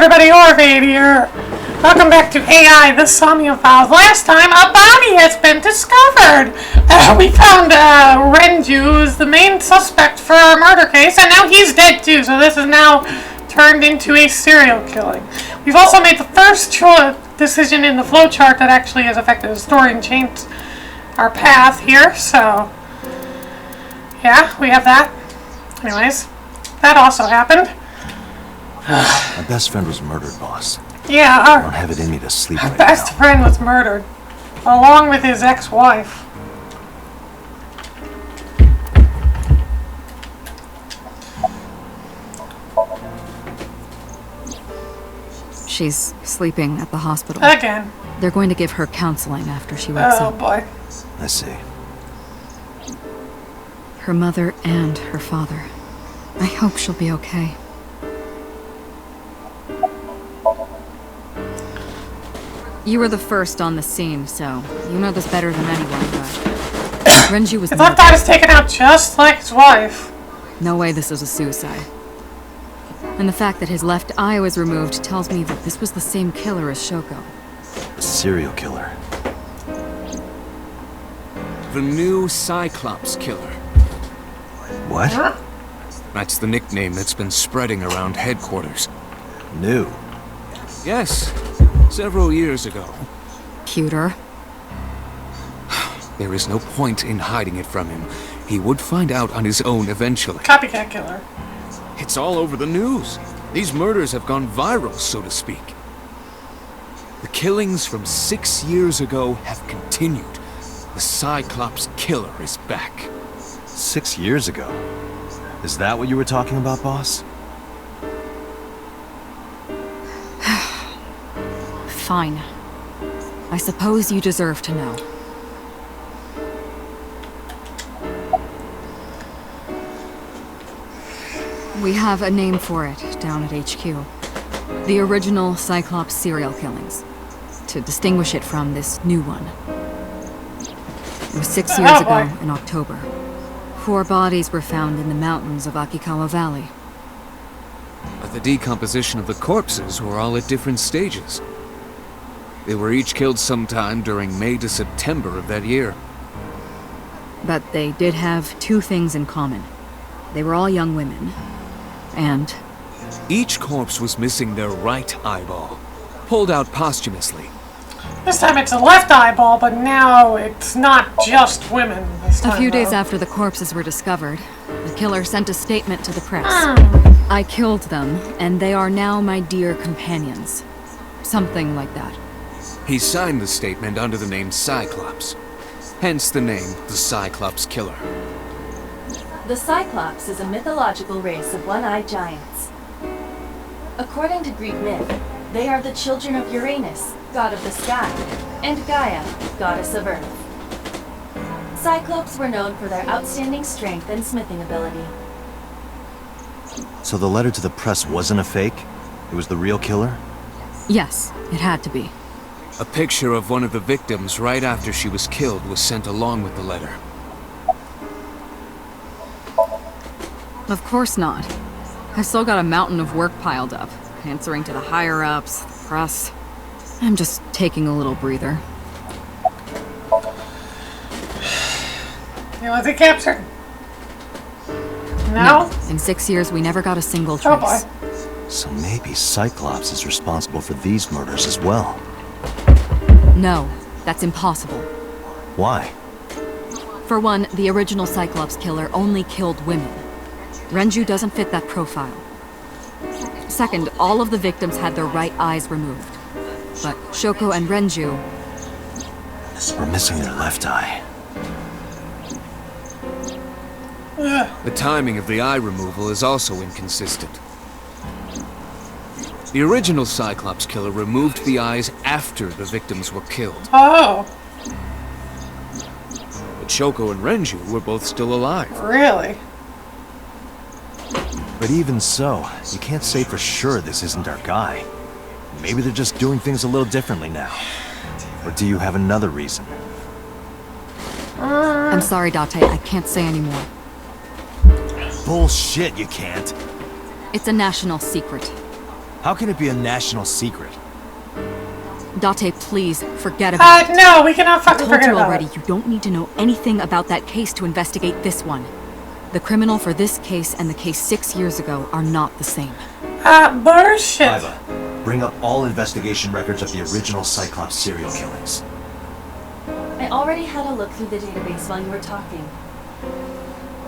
everybody, Orvade here. Welcome back to AI, the Somnium Files. Last time, a body has been discovered. We found Renju is the main suspect for our murder case, and now he's dead too, so this is now turned into a serial killing. We've also made the first decision in the flowchart that actually has affected the story and changed our path here, so yeah, we have that. Anyways, that also happened. My best friend was murdered, boss. Yeah, I don't have it in me to sleep right now. Our best friend was murdered, along with his ex-wife. She's sleeping at the hospital. Again. They're going to give her counseling after she wakes up. Oh boy. I see. Her mother and her father. I hope she'll be okay. You were the first on the scene, so you know this better than anyone, but Renju was His left eye was taken out just like his wife. No way this is a suicide. And the fact that his left eye was removed tells me that this was the same killer as Shoko. A serial killer. The new Cyclops killer. What? Huh? That's the nickname that's been spreading around headquarters. New. Yes, several years ago. Cuter. There is no point in hiding it from him. He would find out on his own eventually. Copycat killer. It's all over the news. These murders have gone viral, so to speak. The killings from 6 years ago have continued. The Cyclops killer is back. 6 years ago? Is that what you were talking about, boss? Fine. I suppose you deserve to know. We have a name for it down at HQ. The original Cyclops serial killings. To distinguish it from this new one. It was 6 years ago in October. 4 bodies were found in the mountains of Akikawa Valley. But the decomposition of the corpses were all at different stages. They were each killed sometime during May to September of that year. But they did have 2 things in common. They were all young women. And each corpse was missing their right eyeball, pulled out posthumously. This time it's a left eyeball, but now it's not just women this time. a few days though. after the corpses were discovered, the killer sent a statement to the press. I killed them, and they are now my dear companions. Something like that. He signed the statement under the name Cyclops. Hence the name, the Cyclops Killer. The Cyclops is a mythological race of one-eyed giants. According to Greek myth, they are the children of Uranus, god of the sky, and Gaia, goddess of earth. Cyclops were known for their outstanding strength and smithing ability. So the letter to the press wasn't a fake? It was the real killer? Yes, it had to be. A picture of one of the victims right after she was killed was sent along with the letter. Of course not. I've still got a mountain of work piled up, answering to the higher-ups, the press. I'm just taking a little breather. Was he captured? No? In 6 years, we never got a single Oh trace. boy. So maybe Cyclops is responsible for these murders as well. No, that's impossible. Why? For one, the original Cyclops killer only killed women. Renju doesn't fit that profile. Second, all of the victims had their right eyes removed. But Shoko and Renju... We're missing their left eye. The timing of the eye removal is also inconsistent. The original Cyclops killer removed the eyes after the victims were killed. Oh, But Shoko and Renju were both still alive. really? But even so, you can't say for sure this isn't our guy. Maybe they're just doing things a little differently now. Or do you have another reason? I'm sorry, Date, I can't say anymore. Bullshit, you can't. It's a national secret. How can it be a national secret? Date, please, forget about it. No, we cannot I fucking told forget you about already, it. you don't need to know anything about that case to investigate this one. The criminal for this case and the case 6 years ago are not the same. Bullshit. Iva, bring up all investigation records of the original Cyclops serial killings. I already had a look through the database while you were talking.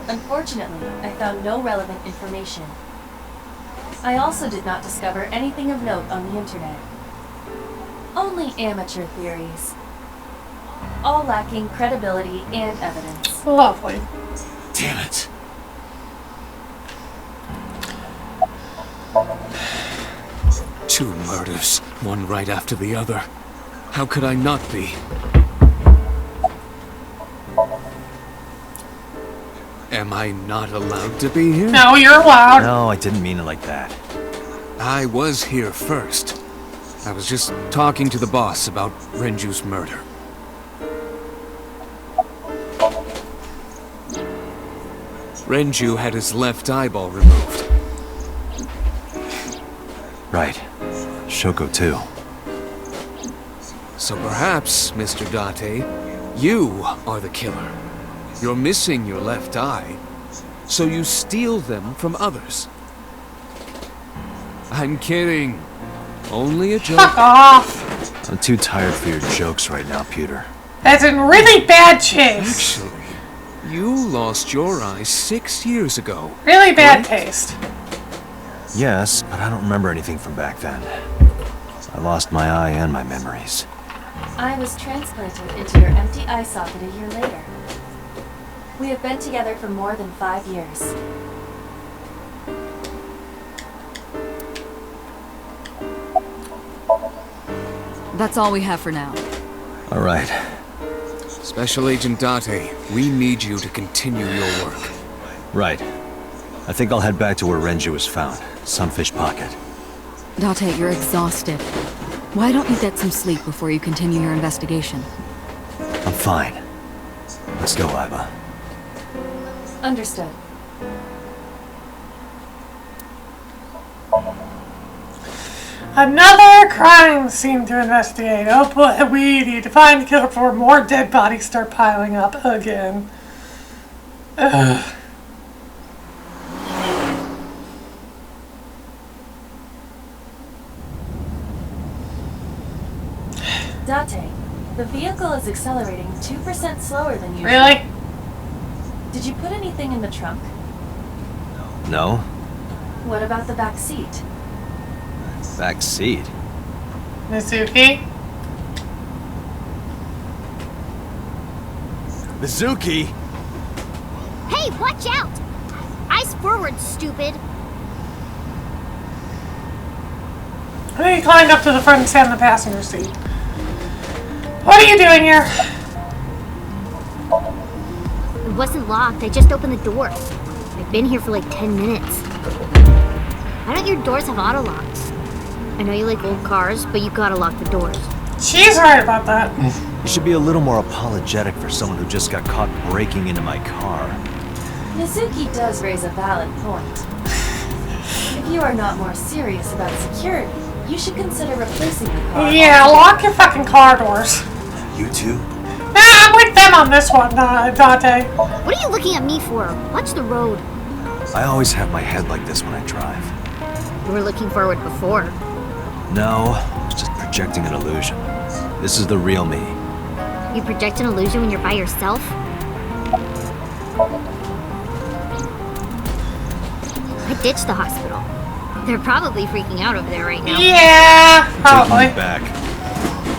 Unfortunately, I found no relevant information. I also did not discover anything of note on the internet. Only amateur theories. All lacking credibility and evidence. Lovely. Damn it. Two murders, one right after the other. How could I not be? Am I not allowed to be here? No, you're allowed. No, I didn't mean it like that. I was here first. I was just talking to the boss about Renju's murder. Renju had his left eyeball removed. Right. Shoko too. So perhaps, Mr. Date, you are the killer. You're missing your left eye, so you steal them from others. I'm kidding. Only a joke. Fuck off. I'm too tired for your jokes right now, Pewter. That's in really bad chase. Actually, you lost your eye 6 years ago. Really bad Right? taste. Yes, but I don't remember anything from back then. I lost my eye and my memories. I was transplanted into your empty eye socket a year later. We have been together for more than 5 years. That's all we have for now. All right. Special Agent Date, we need you to continue your work. Right. I think I'll head back to where Renju was found. Sunfish Pocket. Date, you're exhausted. Why don't you get some sleep before you continue your investigation? I'm fine. Let's go, Iva. Understood. Another crime scene to investigate. Oh boy, we need to find the killer before more dead bodies start piling up again. Ugh. Date, the vehicle is accelerating 2% slower than usual. Really? Did you put anything in the trunk? No? What about the back seat? Back seat. Mizuki? Mizuki! Hey, watch out! Eyes forward, stupid. I think he climbed up to the front and sat in the passenger seat. What are you doing here? It wasn't locked, I just opened the door. I've been here for like 10 minutes. Why don't your doors have auto locks? I know you like old cars, but you gotta lock the doors. She's right about that. You should be a little more apologetic for someone who just got caught breaking into my car. Mizuki does raise a valid point. If you are not more serious about security, you should consider replacing the car. Yeah, lock your fucking car doors. You too? Nah, I'm with them on this one, Date. What are you looking at me for? Watch the road. I always have my head like this when I drive. You were looking forward before. No, I was just projecting an illusion. This is the real me. You project an illusion when you're by yourself? I ditched the hospital. They're probably freaking out over there right now. Yeah, Taking probably. me back.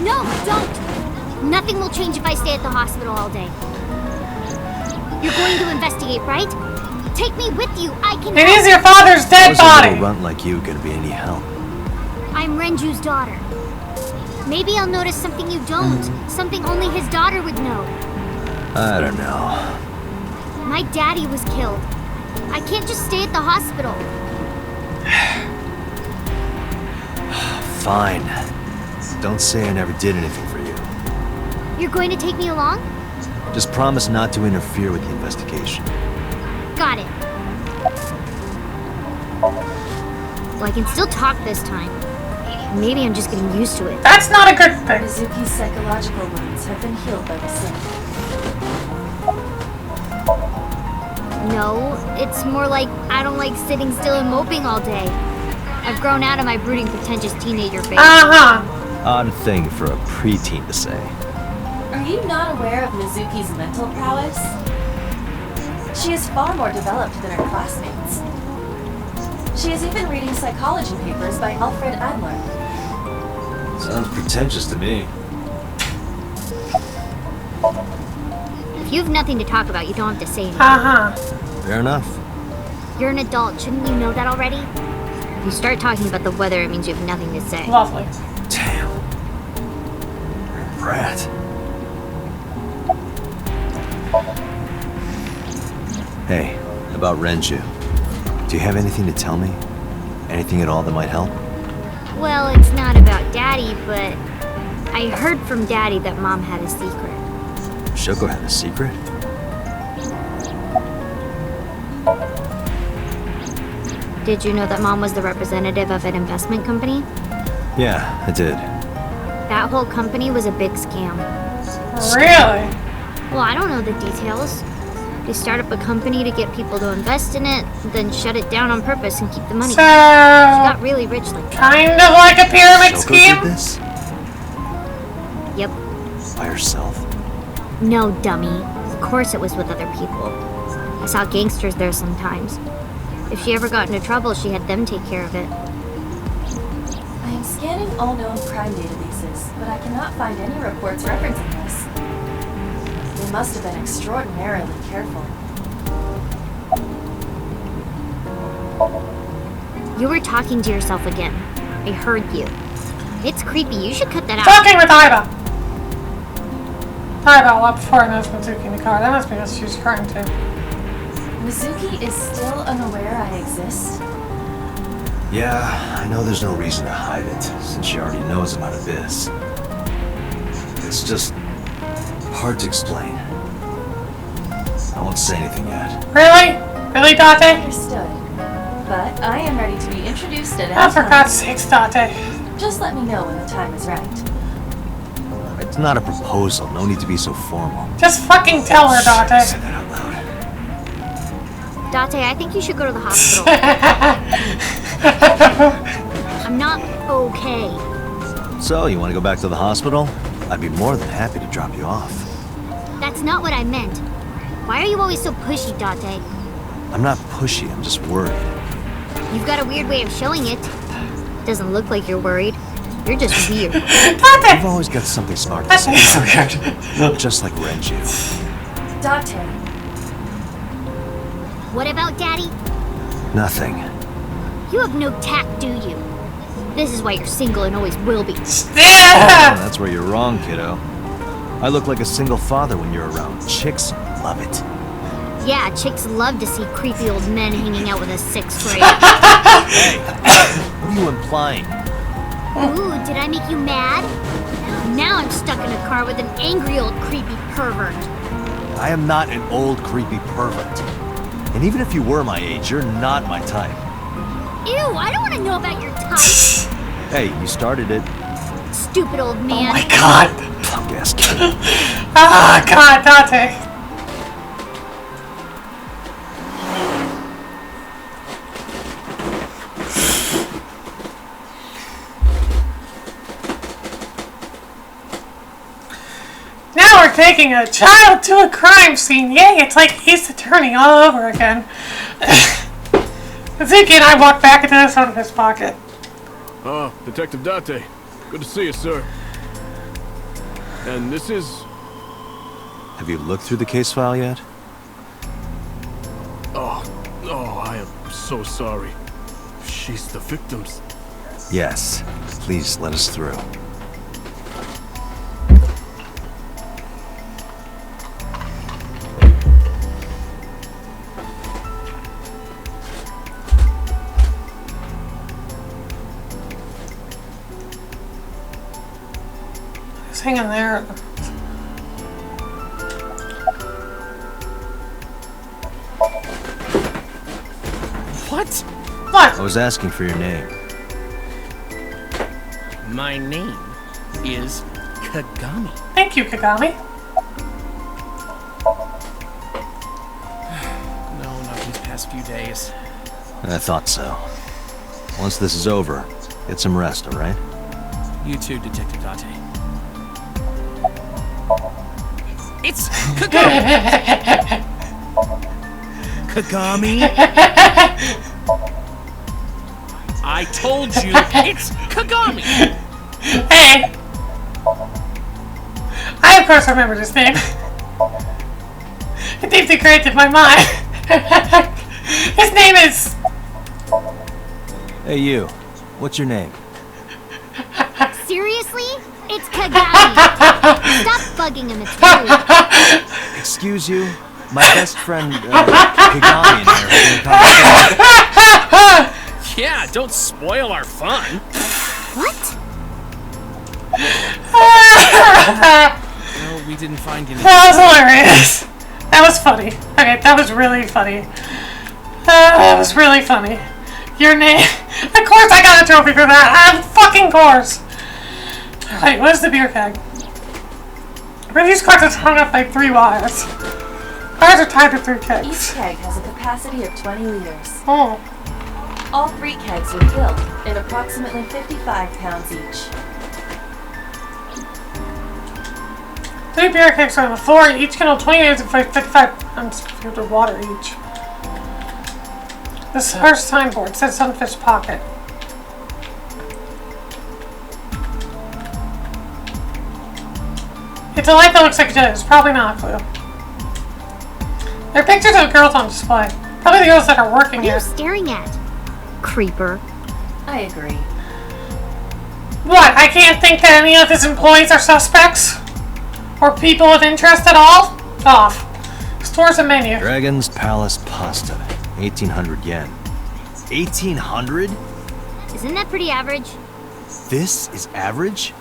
No, don't! Nothing will change if I stay at the hospital all day. You're going to investigate, right? Take me with you. I can It help. is your father's dead How's a body. little runt like you gonna be any help? I'm Renju's daughter. Maybe I'll notice something you don't. Something only his daughter would know. I don't know. My daddy was killed. I can't just stay at the hospital. Fine. Don't say I never did anything for you. You're going to take me along? Just promise not to interfere with the investigation. Got it. Well, I can still talk this time. Maybe I'm just getting used to it. That's not a good thing. Mizuki's psychological wounds have been healed by the sink. No, it's more like I don't like sitting still and moping all day. I've grown out of my brooding, pretentious teenager phase. Odd thing for a preteen to say. Are you not aware of Mizuki's mental prowess? She is far more developed than her classmates. She is even reading psychology papers by Alfred Adler. Sounds pretentious to me. If you have nothing to talk about, you don't have to say anything. Fair enough. You're an adult, shouldn't you know that already? If you start talking about the weather, it means you have nothing to say. Lovely. Damn. You're a brat. Hey, about Renju. Do you have anything to tell me? Anything at all that might help? Well, it's not about Daddy, but I heard from Daddy that Mom had a secret. Shoko had a secret? Did you know that Mom was the representative of an investment company? Yeah, I did. That whole company was a big scam. Really? Well, I don't know the details. They start up a company to get people to invest in it, then shut it down on purpose and keep the money. So, She got really rich like that. kind of like a pyramid Shoko scheme? did this? Yep. By herself? No, dummy. Of course it was with other people. I saw gangsters there sometimes. If she ever got into trouble, she had them take care of it. I am scanning all known crime databases, but I cannot find any reports referencing this. They must have been extraordinarily careful. You were talking to yourself again. I heard you. It's creepy. You should cut that out. Talking with Aiba. Aiba left before I noticed Mizuki in the car. That must be what she was crying to. Mizuki is still unaware I exist? Yeah, I know there's no reason to hide it, since she already knows about Abyss. It's just hard to explain. I won't say anything yet. Really? Really, Date? Understood. But I am ready to be introduced at Oh, any for time. God's sakes, Date. Just let me know when the time is right. It's not a proposal, no need to be so formal. Just fucking tell her, Say Date. that out loud. Date, I think you should go to the hospital. I'm not okay. So, you want to go back to the hospital? I'd be more than happy to drop you off. That's not what I meant. Why are you always so pushy, Date? I'm not pushy, I'm just worried. You've got a weird way of showing it. Doesn't look like you're worried. You're just weird. You've Date! always got something smart to say. That's weird. Just like Renju. Date, What about Daddy? Nothing. You have no tact, do you? This is why you're single and always will be. Oh, Yeah! that's where you're wrong, kiddo. I look like a single father when you're around. Chicks love it. Yeah, chicks love to see creepy old men hanging out with a 6th grade. What are you implying? Ooh, did I make you mad? Now I'm stuck in a car with an angry old creepy pervert. I am not an old, creepy pervert. And even if you were my age, you're not my type. Ew, I don't want to know about your type. Hey, you started it. Stupid old Oh man. my God. Punk ass kid. Ah, God, Date. Now we're taking a child to a crime scene. Yay, it's like Ace Attorney all over again. Mizuki and I walked back into this out of his pocket. Ah, Detective Date. Good to see you, sir. And this is... Have you looked through the case file yet? Oh, I am so sorry. She's the victim's... Yes. Please let us through. He's hanging there. What? What? I was asking for your name. My name is Kagami. Thank you, Kagami. No, not these past few days. I thought so. Once this is over, get some rest, alright? You too, Detective Date. It's Kagami! Kagami? I told you, it's Kagami! Hey! I, of course, remember his name. It deeply created my mind. His name is... Hey you, what's your name? Seriously? It's Kagami. Stop bugging him, it's rude. Excuse you? My best friend, Kigami and I are having a conversation. Yeah, don't spoil our fun. What? No, we didn't find anything. That was hilarious. That was funny. Okay, that was really funny. That was really funny. Your name... Of course I got a trophy for that. Of fucking course. Alright, where's the beer keg? These cards are hung up by 3 wires. Wires are tied to 3 Each kegs. keg has a capacity of 20 liters. Oh. All 3 kegs were filled in approximately 55 pounds each. 3 beer kegs are on the floor. Each can hold 20 liters and 55 pounds of water each. This first signboard says Sunfish Pocket. It's a light that looks like a jet. It's probably not a clue. There are pictures of girls on display. Probably the girls that are working What are here. you staring at? Creeper. I agree. What? I can't think that any of his employees are suspects? Or people of interest at all? Off. Stores a menu. Dragon's Palace Pasta, 1800 yen. 1800? Isn't that pretty average? This is average?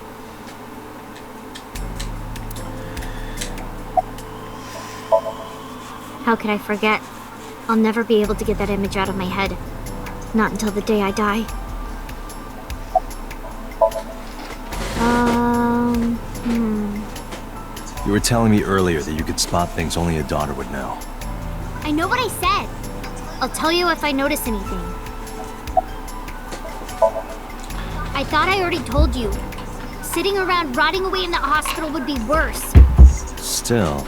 How could I forget? I'll never be able to get that image out of my head. Not until the day I die. You were telling me earlier that you could spot things only a daughter would know. I know what I said. I'll tell you if I notice anything. I thought I already told you. Sitting around rotting away in that hospital would be worse. Still,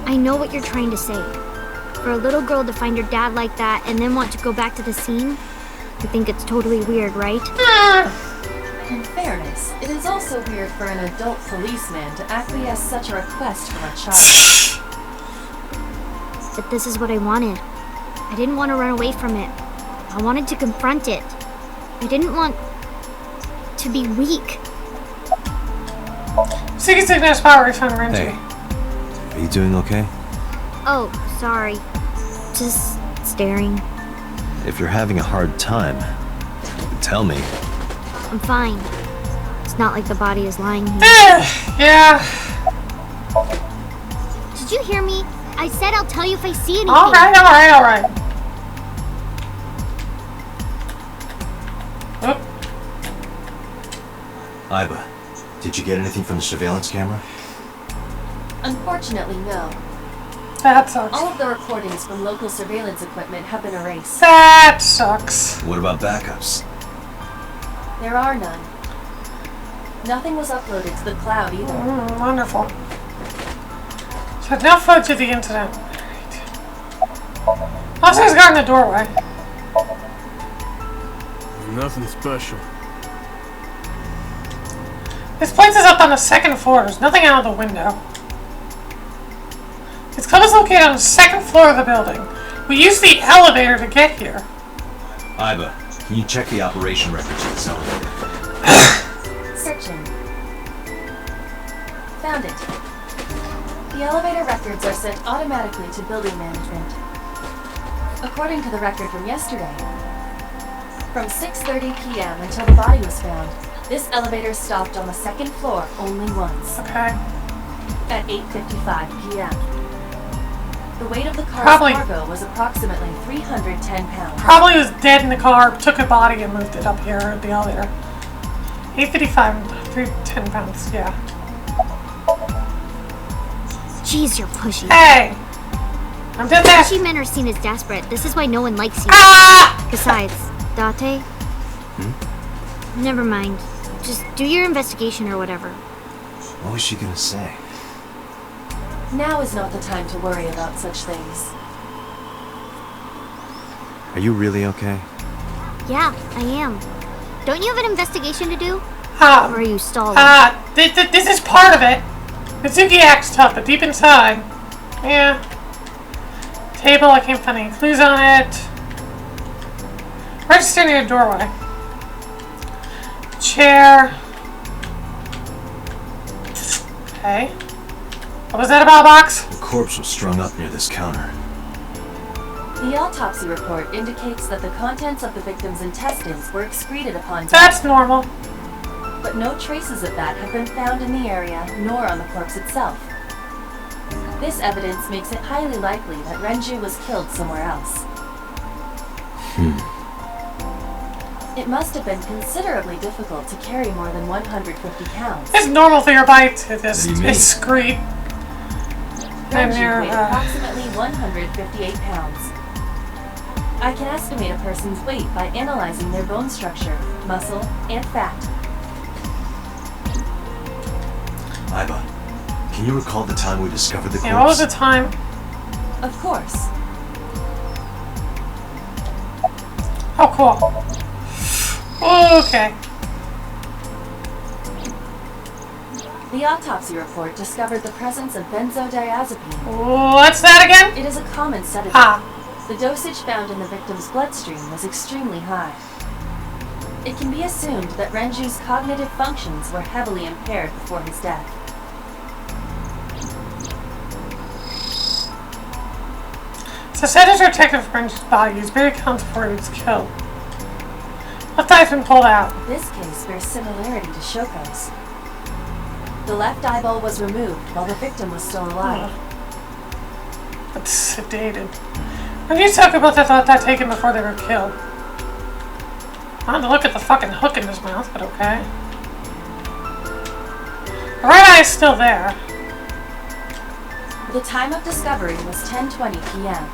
I know what you're trying to say. For a little girl to find her dad like that and then want to go back to the scene, I think it's totally weird, right? In fairness, it is also weird for an adult policeman to acquiesce such a request from a child. But this is what I wanted. I didn't want to run away from it. I wanted to confront it. I didn't want to be weak. Seeking sickness power refund Renji. hey, are you doing okay? Oh, sorry. Just staring. If you're having a hard time, tell me. I'm fine. It's not like the body is lying here. Yeah. Did you hear me? I said I'll tell you if I see anything. Alright. Oh, Iba, did you get anything from the surveillance camera? Unfortunately, no. that sucks. All of the recordings from local surveillance equipment have been erased. That sucks. What about backups? There are none. Nothing was uploaded to the cloud either. Wonderful. So no footage of the incident. Also, there's a guy in the doorway. Nothing special. This place is up on the 2nd floor. There's nothing out of the window. This club is located on the 2nd floor of the building. We used the elevator to get here. Iba, can you check the operation records of this elevator? Searching. Found it. The elevator records are sent automatically to building management. According to the record from yesterday, from 6:30 p.m. until the body was found, this elevator stopped on the 2nd floor only once, Okay. at 8:55 p.m. The weight of the car's Probably- cargo was approximately 310 pounds. Probably was dead in the car, took a body and moved it up here at the elevator. 855, 310 pounds, yeah. Jeez, you're pushy. Hey! I'm dead there! Pushy men are seen as desperate. This is why no one likes you. Ah! Besides, Date? Never mind. Just do your investigation or whatever. What was she gonna say? Now is not the time to worry about such things. Are you really okay? Yeah, I am. Don't you have an investigation to do? Or are you stalling? This is part of it. Mizuki acts tough, but deep inside, yeah. Table, I can't find any clues on it. Register near a doorway. Chair. Okay. What was that about, box? The corpse was strung up near this counter. The autopsy report indicates that the contents of the victim's intestines were excreted upon death, That's normal. but no traces of that have been found in the area nor on the corpse itself. This evidence makes it highly likely that Renju was killed somewhere else. It must have been considerably difficult to carry more than 150 pounds. It's normal for your bite to just What do you mean? excrete. And Renju your, weighed approximately 158 pounds. I can estimate a person's weight by analyzing their bone structure, muscle, and fat. Aiba, can you recall the time we discovered the corpse? yeah, what was the time? Of course, Oh, cool. Okay. the autopsy report discovered the presence of benzodiazepine. What's that again? It is a common sedative. Ah. The dosage found in the victim's bloodstream was extremely high. It can be assumed that Renju's cognitive functions were heavily impaired before his death. So Senator Detective French's body is very accounts before he was killed. Left eye's been pulled out. This case bears similarity to Shoko's. The left eyeball was removed while the victim was still alive. It's sedated. When you talk about that, thought that taken before they were killed. I had to look at the fucking hook in his mouth, but okay. The right eye is still there. The time of discovery was 10:20 p.m.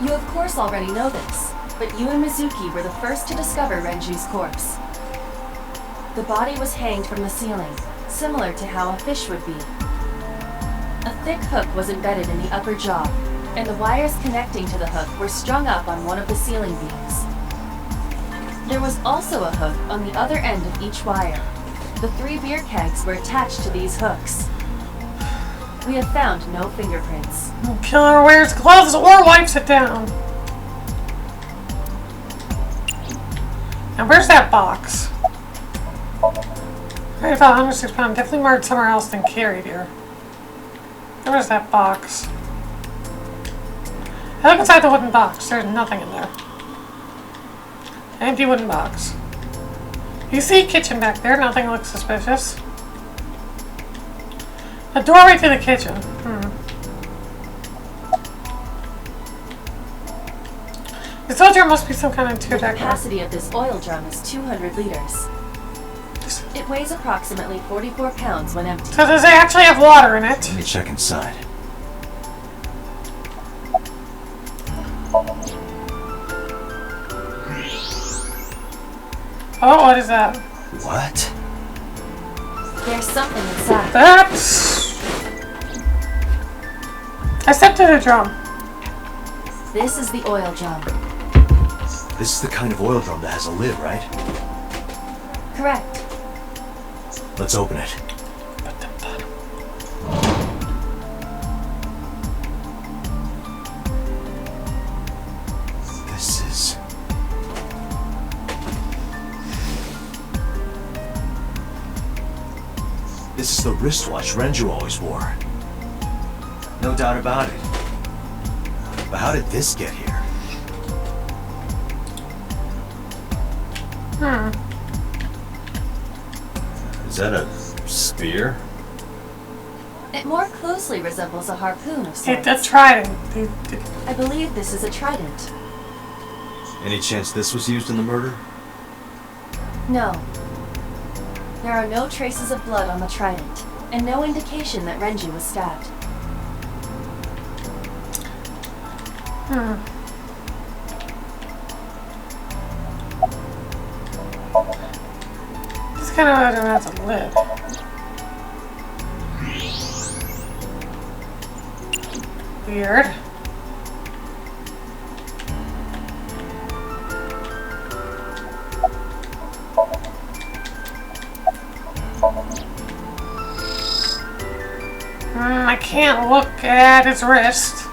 You of course already know this, but you and Mizuki were the first to discover Renju's corpse. The body was hanged from the ceiling, similar to how a fish would be. A thick hook was embedded in the upper jaw, and the wires connecting to the hook were strung up on one of the ceiling beams. There was also a hook on the other end of each wire. The 3 beer kegs were attached to these hooks. We have found no fingerprints. Killer wears gloves or wipes it down. Now where's that box? I thought 106 pounds, definitely marked somewhere else than carried here. Where's that box? I look inside the wooden box. There's nothing in there. Empty wooden box. You see a kitchen back there. Nothing looks suspicious. A doorway to the kitchen. I told you there must be some kind of The two-decker. capacity of this oil drum is 200 liters. It weighs approximately 44 pounds when empty. So does it actually have water in it? Let me check inside. Oh, what is that? What? There's something inside. That's... I stepped to the drum. This is the oil drum. This is the kind of oil drum that has a lid, right? Correct. Let's open it. This is... This is the wristwatch Renju always wore. No doubt about it. But how did this get here? Is that a spear? It more closely resembles a harpoon of sorts. It's a trident. I believe this is a trident. Any chance this was used in the murder? No. There are no traces of blood on the trident, and no indication that Renji was stabbed. This kind of has a lid. Weird. I can't look at his wrist.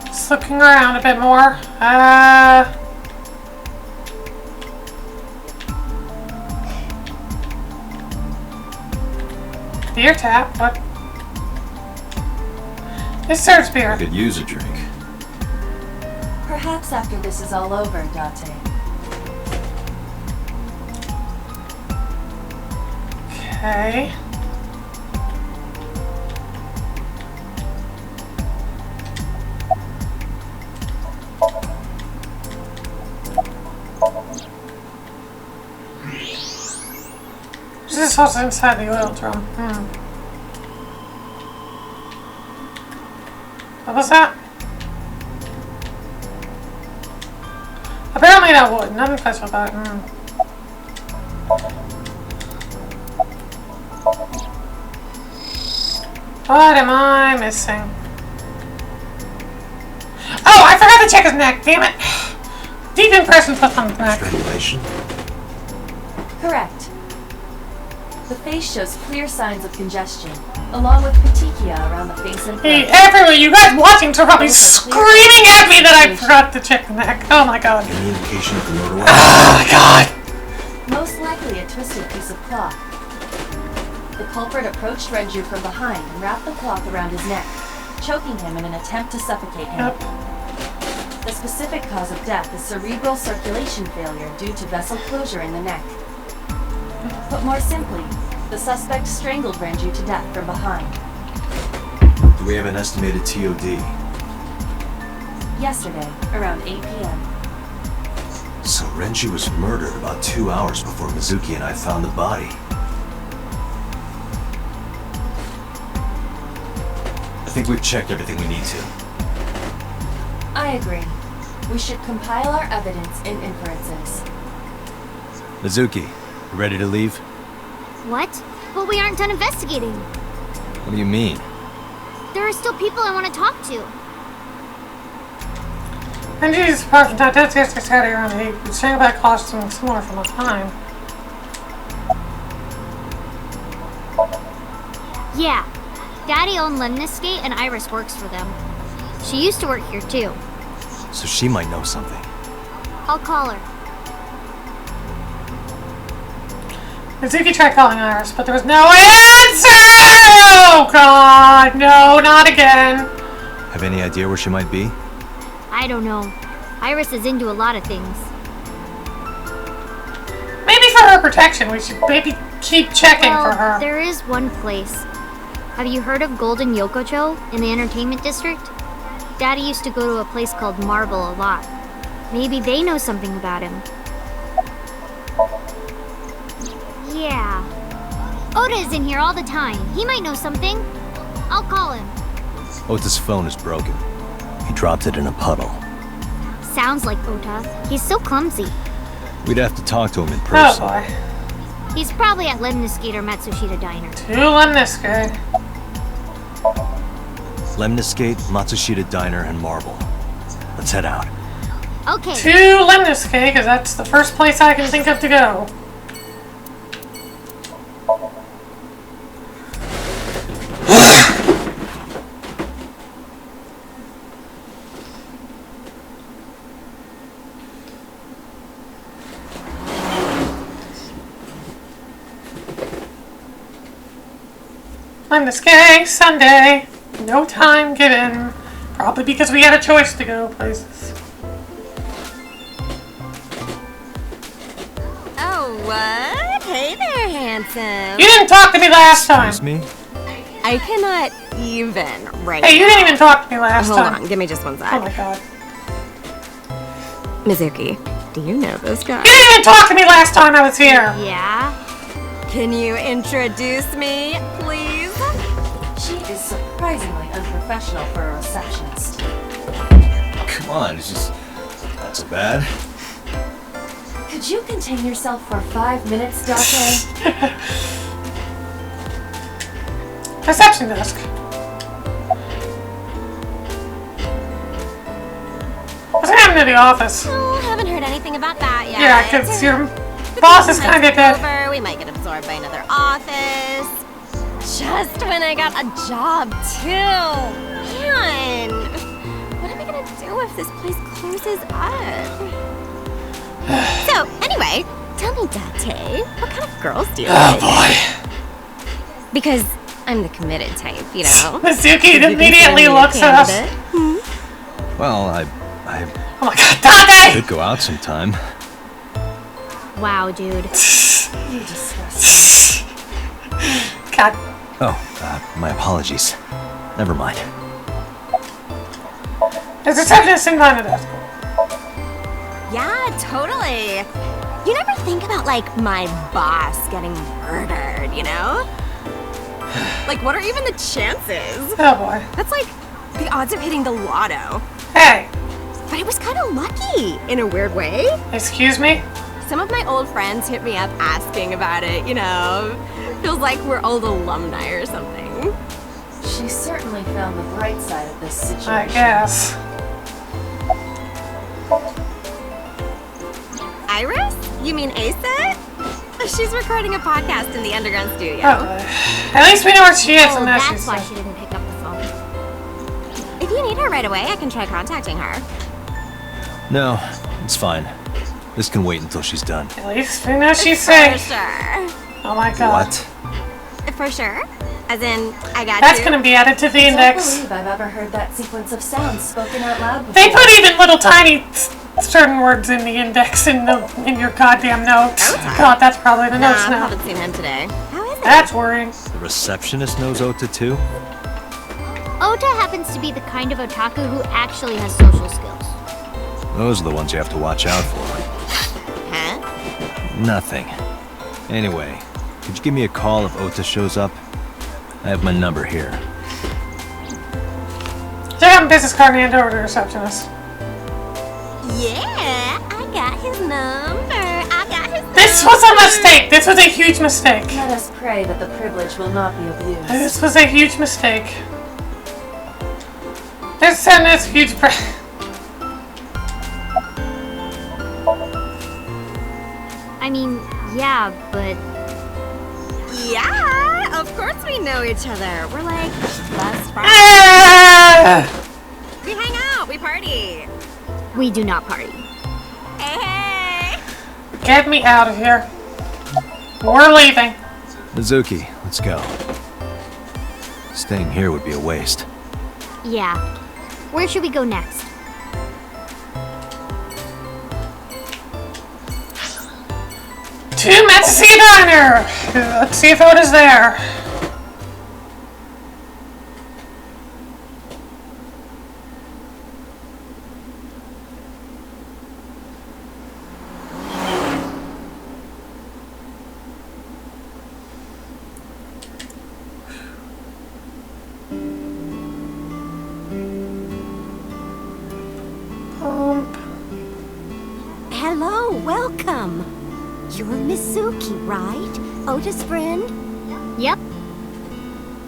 Just looking around a bit more. Beer tap, what? It serves beer. I could use a drink. Perhaps after this is all over, Date. Okay. This is what's inside the oil drum. What was that? Apparently that wood. Nothing special about it. What am I missing? Oh, I forgot to check his neck. Damn it. Deep impression put on the neck. Strangulation? Correct. The face shows clear signs of congestion, along with petechia around the face and Hey, throat. everywhere, you guys watching are probably screaming at me that I forgot to check the neck. Oh my god. Any indication of the murder weapon? Oh my god. Most likely a twisted piece of cloth. The culprit approached Renju from behind and wrapped the cloth around his neck, choking him in an attempt to suffocate him. Yep. The specific cause of death is cerebral circulation failure due to vessel closure in the neck. Put more simply, the suspect strangled Renju to death from behind. Do we have an estimated TOD? Yesterday, around 8 p.m. So Renji was murdered about 2 hours before Mizuki and I found the body. I think we've checked everything we need to. I agree. We should compile our evidence and inferences. Mizuki, you ready to leave? What? But we aren't done investigating. What do you mean? There are still people I want to talk to. And Jesus, apart from that, that's just excited around 8. It's saying about costing similar from a time. Yeah. Daddy owned Lemniscate and Iris works for them. She used to work here too. So she might know something. I'll call her. Mizuki tried calling Iris, but there was no answer! Oh god, no, not again. Have any idea where she might be? I don't know. Iris is into a lot of things. Maybe for her protection, we should maybe keep checking for her. There is one place. Have you heard of Golden Yokocho in the entertainment district? Daddy used to go to a place called Marble a lot. Maybe they know something about him. Yeah. Oda is in here all the time. He might know something. I'll call him. Ota's phone is broken. He dropped it in a puddle. Sounds like Ota. He's so clumsy. We'd have to talk to him in Oh person. boy. He's probably at Lemniscate or Matsushita Diner. Too on this guy. Lemniscate, Matsushita Diner, and Marble. Let's head out. Okay. To Lemniscate, because that's the first place I can think of to go. Lemniscate, Sunday. No time given. Probably because we had a choice to go places. What? Hey there, handsome. You didn't talk to me last time. Excuse me? I cannot even right Hey, you now. didn't even talk to me last Hold time. on, give me just one sec. Oh my god. Mizuki, do you know this guy? You didn't even talk to me last time I was here. Yeah? Can you introduce me, please? She is surprisingly unprofessional for a receptionist. Come on, it's just not so bad. Could you contain yourself for 5 minutes, Dante? Reception desk. What's happening to the office? Oh, haven't heard anything about that yet. Yeah, because your boss is kind of dead. Over, we might get absorbed by another office. Just when I got a job, too. Man, what am I gonna do if this place closes up? So, anyway, tell me, Dante, what kind of girls do you like? Boy. Because I'm the committed type, you know? Mizuki You can immediately find me a looks at us. candidate. Well, I Oh my god, Dante! could go out sometime. Wow, dude. You disgust me. God. Oh, my apologies. Never mind. There's a receptionist in front of us. Yeah, totally. You never think about, like, my boss getting murdered, you know? Like, what are even the chances? Oh boy. That's like the odds of hitting the lotto. Hey, But I was kind of lucky, in a weird way. excuse me? Some of my old friends hit me up asking about it, you know? Feels like we're old alumni or something. She certainly found the bright side of this situation. I guess. Iris? You mean Asa? She's recording a podcast in the underground studio. Oh boy. At least we know where she is, Oh, and that that's she's why she didn't pick up the phone. If you need her right away, I can try contacting her. No, it's fine. This can wait until she's done. At least we know she's For safe. sure. Oh my god. What? For sure. As in, I got That's you. gonna be added to the I don't index. believe I've ever heard that sequence of sounds spoken out loud before. They put even little tiny certain words in the index in your goddamn notes. Okay. God, that's probably the Nah, notes I now. haven't seen him today. How is it? That's worrying. The receptionist knows Ota too? Ota happens to be the kind of otaku who actually has social skills. Those are the ones you have to watch out for. Huh? Nothing. Anyway, could you give me a call if Ota shows up? I have my number here. Check out my business card and hand over to the receptionist. Yeah, I got his number. I got his This was a mistake. This was a huge mistake. Let us pray that the privilege will not be abused. This was a huge mistake. This and this huge. I mean, yeah, but Yeah, of course we know each other. We're like best friends. Ah! We hang out, we party. we do not party. Hey, hey. Get me out of here. We're leaving. Mizuki, let's go. Staying here would be a waste. Yeah. Where should we go next? To Matsuya Diner. Let's see if Oda's there. Hello, welcome. You're Mizuki, right? Ota's friend? Yep.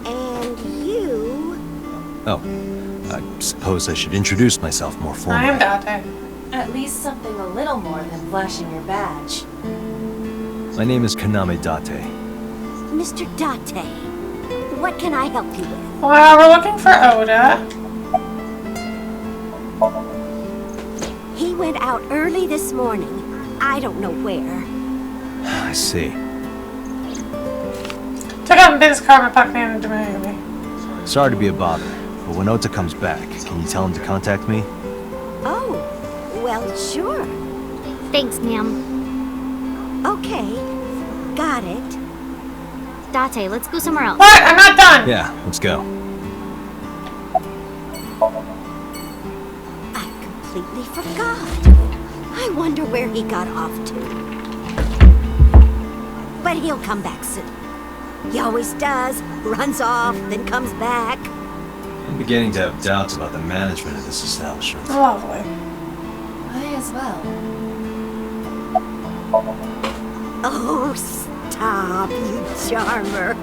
And you... Oh, I suppose I should introduce myself more I formally. am Dante. At least something a little more than flashing your badge. My name is Kaname Date. Mr. Date, what can I help you with? Well, we're looking for Oda. He went out early this morning. I don't know where. I see. Took out my business card and pocket handed to me. Sorry to be a bother, but when Ota comes back, can you tell him to contact me? Oh, well, sure. Thanks, Nam. Okay, got it. Date, let's go somewhere else. What? I'm not done. Yeah, let's go. I completely forgot. I wonder where he got off to. But he'll come back soon. He always does. Runs off, then comes back. I'm beginning to have doubts about the management of this establishment. Lovely. I as well. Oh, stop, you charmer.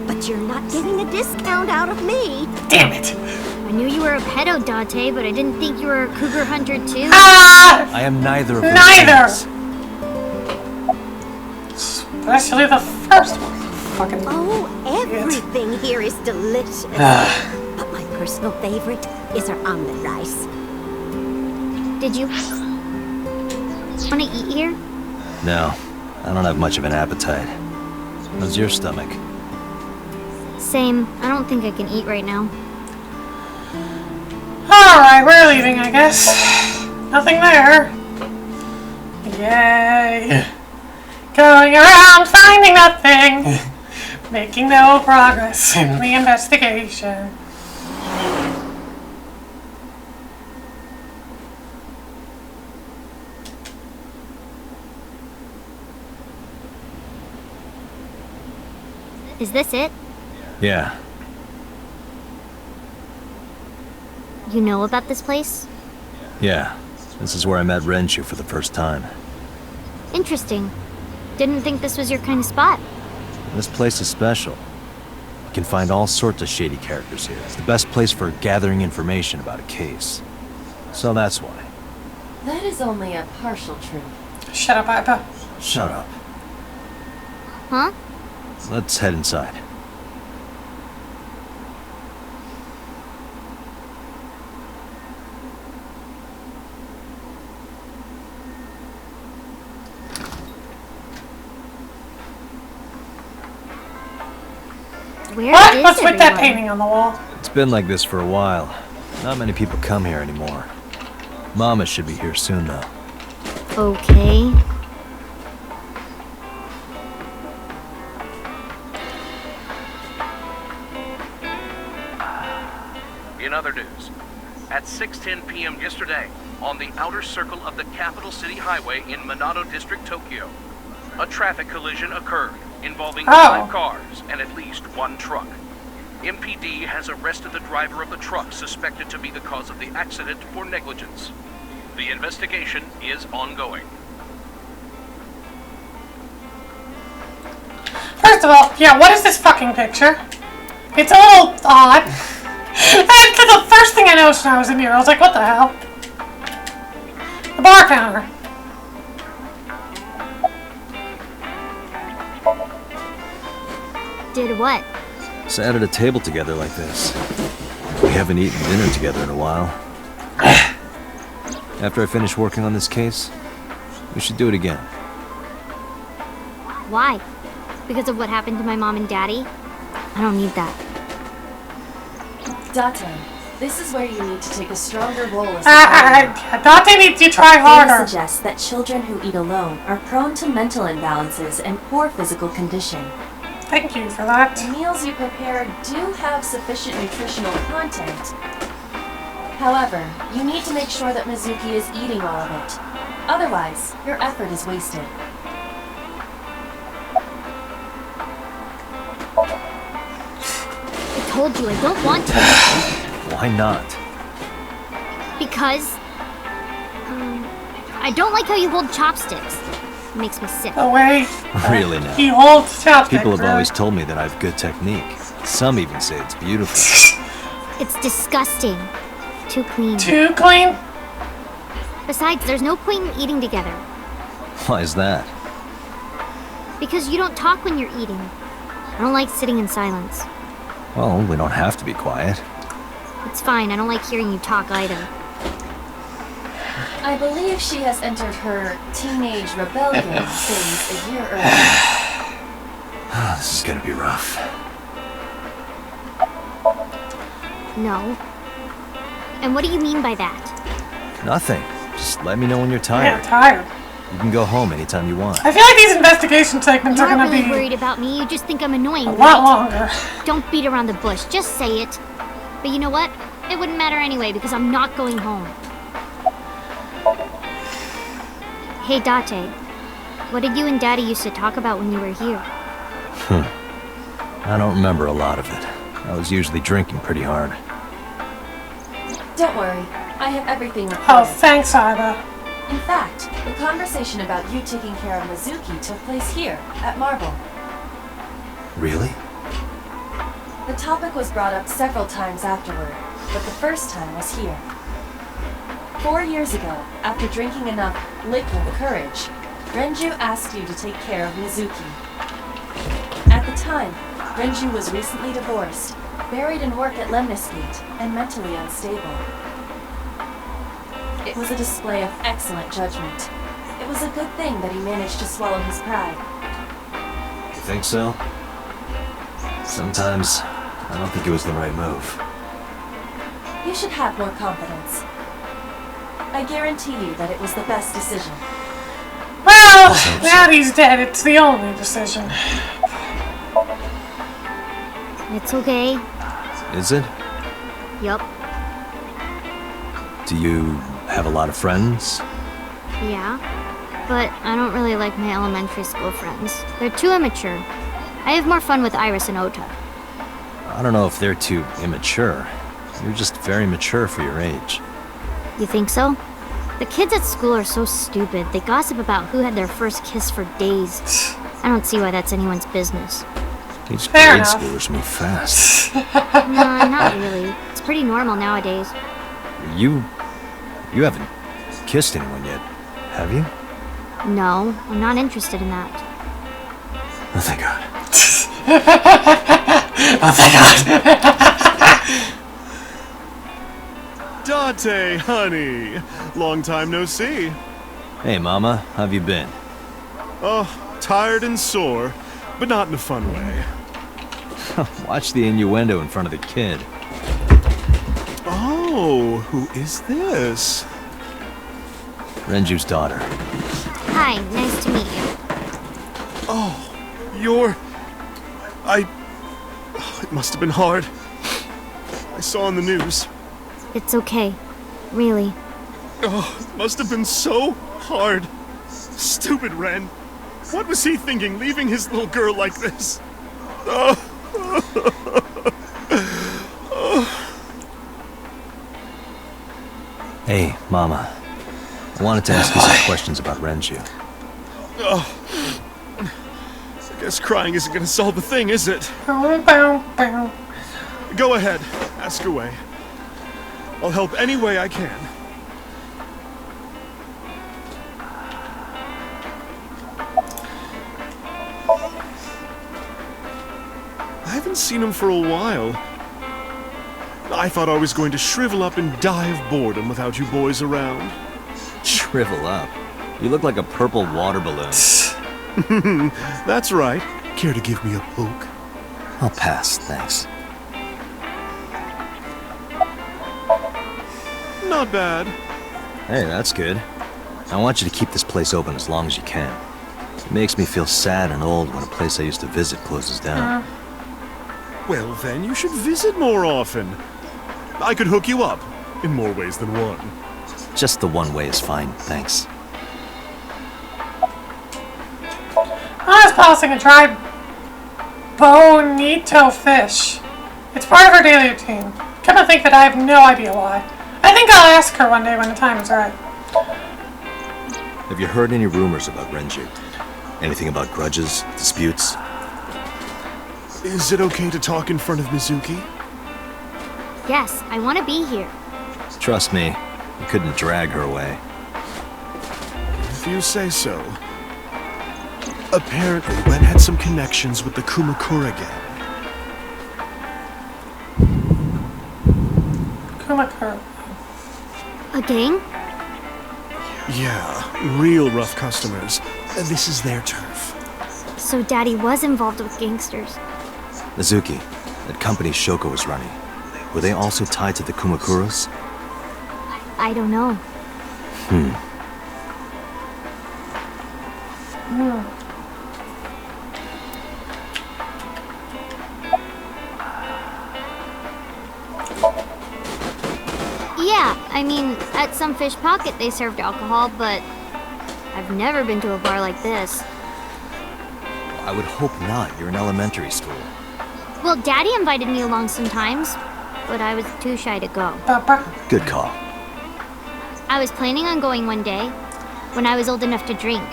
But you're not getting a discount out of me. Damn it. I knew you were a pedo, Date, but I didn't think you were a cougar hunter too. Ah! I am neither of those Neither. things. Especially the first one. Fucking. Oh, everything here is delicious. But my personal favorite is our omelet rice. Did you want to eat here? No, I don't have much of an appetite. How's your stomach? Same. I don't think I can eat right now. Alright, we're leaving, I guess. Nothing there. Yay. Going around finding nothing. Making no progress in the investigation. Is this it? Yeah, You know about this place? yeah. This is where I met Renshu for the first time. Interesting. Didn't think this was your kind of spot. This place is special. You can find all sorts of shady characters here. It's the best place for gathering information about a case. So that's why. That is only a partial truth. Shut up, Ipa. Shut up. Huh? Let's head inside. Where What? is What's with that everyone? painting on the wall? It's been like this for a while. Not many people come here anymore. Mama should be here soon, though. Okay. In other news, at 6:10 p.m. yesterday, on the outer circle of the Capital City Highway in Minato District, Tokyo, a traffic collision occurred involving 5 cars and at least 1 truck. MPD has arrested the driver of the truck suspected to be the cause of the accident for negligence. The investigation is ongoing. First of all, yeah, what is this fucking picture? It's a little odd. Because the first thing I noticed when I was in here, I was like, what the hell? The bar counter. Did what? Sat at a table together like this. We haven't eaten dinner together in a while. After I finish working on this case, we should do it again. Why? Because of what happened to my mom and daddy? I don't need that. Date, this is where you need to take a stronger role as a Dante needs to try Data harder. suggests that children who eat alone are prone to mental imbalances and poor physical condition. Thank you for that. The meals you prepare do have sufficient nutritional content. However, you need to make sure that Mizuki is eating all of it. Otherwise, your effort is wasted. I told you I don't want to. Why not? Because... I don't like how you hold chopsticks. It makes me sick. The way Really now. he holds chopsticks. People have always told me that I have good technique. Some even say it's beautiful. It's disgusting. Too clean. Too clean? Besides, there's no point in eating together. Why is that? Because you don't talk when you're eating. I don't like sitting in silence. Well, we don't have to be quiet. It's fine, I don't like hearing you talk either. I believe she has entered her teenage rebellion phase a year early. This is gonna be rough. No. And what do you mean by that? Nothing. Just let me know when you're Yeah, tired. tired. You can go home anytime you want. I feel like these investigation segments You're are not gonna really be worried about me. You just think I'm annoying, a lot right? longer. Don't beat around the bush. Just say it. But you know what? It wouldn't matter anyway because I'm not going home. Hey, Date. What did you and Daddy used to talk about when you were here? I don't remember a lot of it. I was usually drinking pretty hard. Don't worry, I have everything Oh, recorded. thanks, Ida. In fact, the conversation about you taking care of Mizuki took place here, at Marble. Really? The topic was brought up several times afterward, but the first time was here. 4 years ago, after drinking enough liquid courage, Renju asked you to take care of Mizuki. At the time, Renju was recently divorced, buried in work at Lemnis Gate, and mentally unstable. It was a display of excellent judgment. It was a good thing that he managed to swallow his pride. You think so? Sometimes, I don't think it was the right move. You should have more confidence. I guarantee you that it was the best decision. Well, now he's dead. It's the only decision. It's okay. Is it? Yup. Do you have a lot of friends? Yeah. But I don't really like my elementary school friends. They're too immature. I have more fun with Iris and Ota. I don't know if they're too immature. You're just very mature for your age. You think so? The kids at school are so stupid. They gossip about who had their first kiss for days. I don't see why that's anyone's business. These Fair grade enough. schoolers move fast. Nah, not really. It's pretty normal nowadays. You haven't kissed anyone yet, have you? No, I'm not interested in that. Oh, thank God. Oh, thank God. Date, honey. Long time no see. Hey, Mama, how have you been? Oh, tired and sore, but not in a fun way. Watch the innuendo in front of the kid. Oh, who is this? Renju's daughter. Hi, nice to meet you. Oh, you're... Oh, it must have been hard. I saw on the news. It's okay. Really. Oh, it must have been so hard. Stupid Ren. What was he thinking, leaving his little girl like this? Oh. Hey, Mama. I wanted to ask you some questions about Renju. Oh. I guess crying isn't gonna solve the thing, is it? Bow, bow, bow. Go ahead. Ask away. I'll help any way I can. I haven't seen him for a while. I thought I was going to shrivel up and die of boredom without you boys around. Shrivel up. You look like a purple water balloon. That's right. Care to give me a poke? I'll pass, thanks. Not bad. Hey, that's good. I want you to keep this place open as long as you can. It makes me feel sad and old when a place I used to visit closes down. Well, then you should visit more often. I could hook you up, in more ways than one. Just the one way is fine, thanks. I was passing a dried bonito fish. It's part of her daily routine. Come to think that I have no idea why. I think I'll ask her one day when the time is right. Have you heard any rumors about Renju? Anything about grudges, disputes? Is it okay to talk in front of Mizuki? Yes, I want to be here. Trust me, you couldn't drag her away. If you say so. Apparently, Ren had some connections with the Kumakura gang. Kumakura. A gang? Yeah, real rough customers. This is their turf. So Daddy was involved with gangsters. Mizuki, that company Shoko was running, were they also tied to the I don't know. Yeah, I mean, at some fish pocket they served alcohol, but I've never been to a bar like this. I would hope not. You're in elementary school. Well, Daddy invited me along sometimes, but I was too shy to go. Good call. I was planning on going one day, when I was old enough to drink.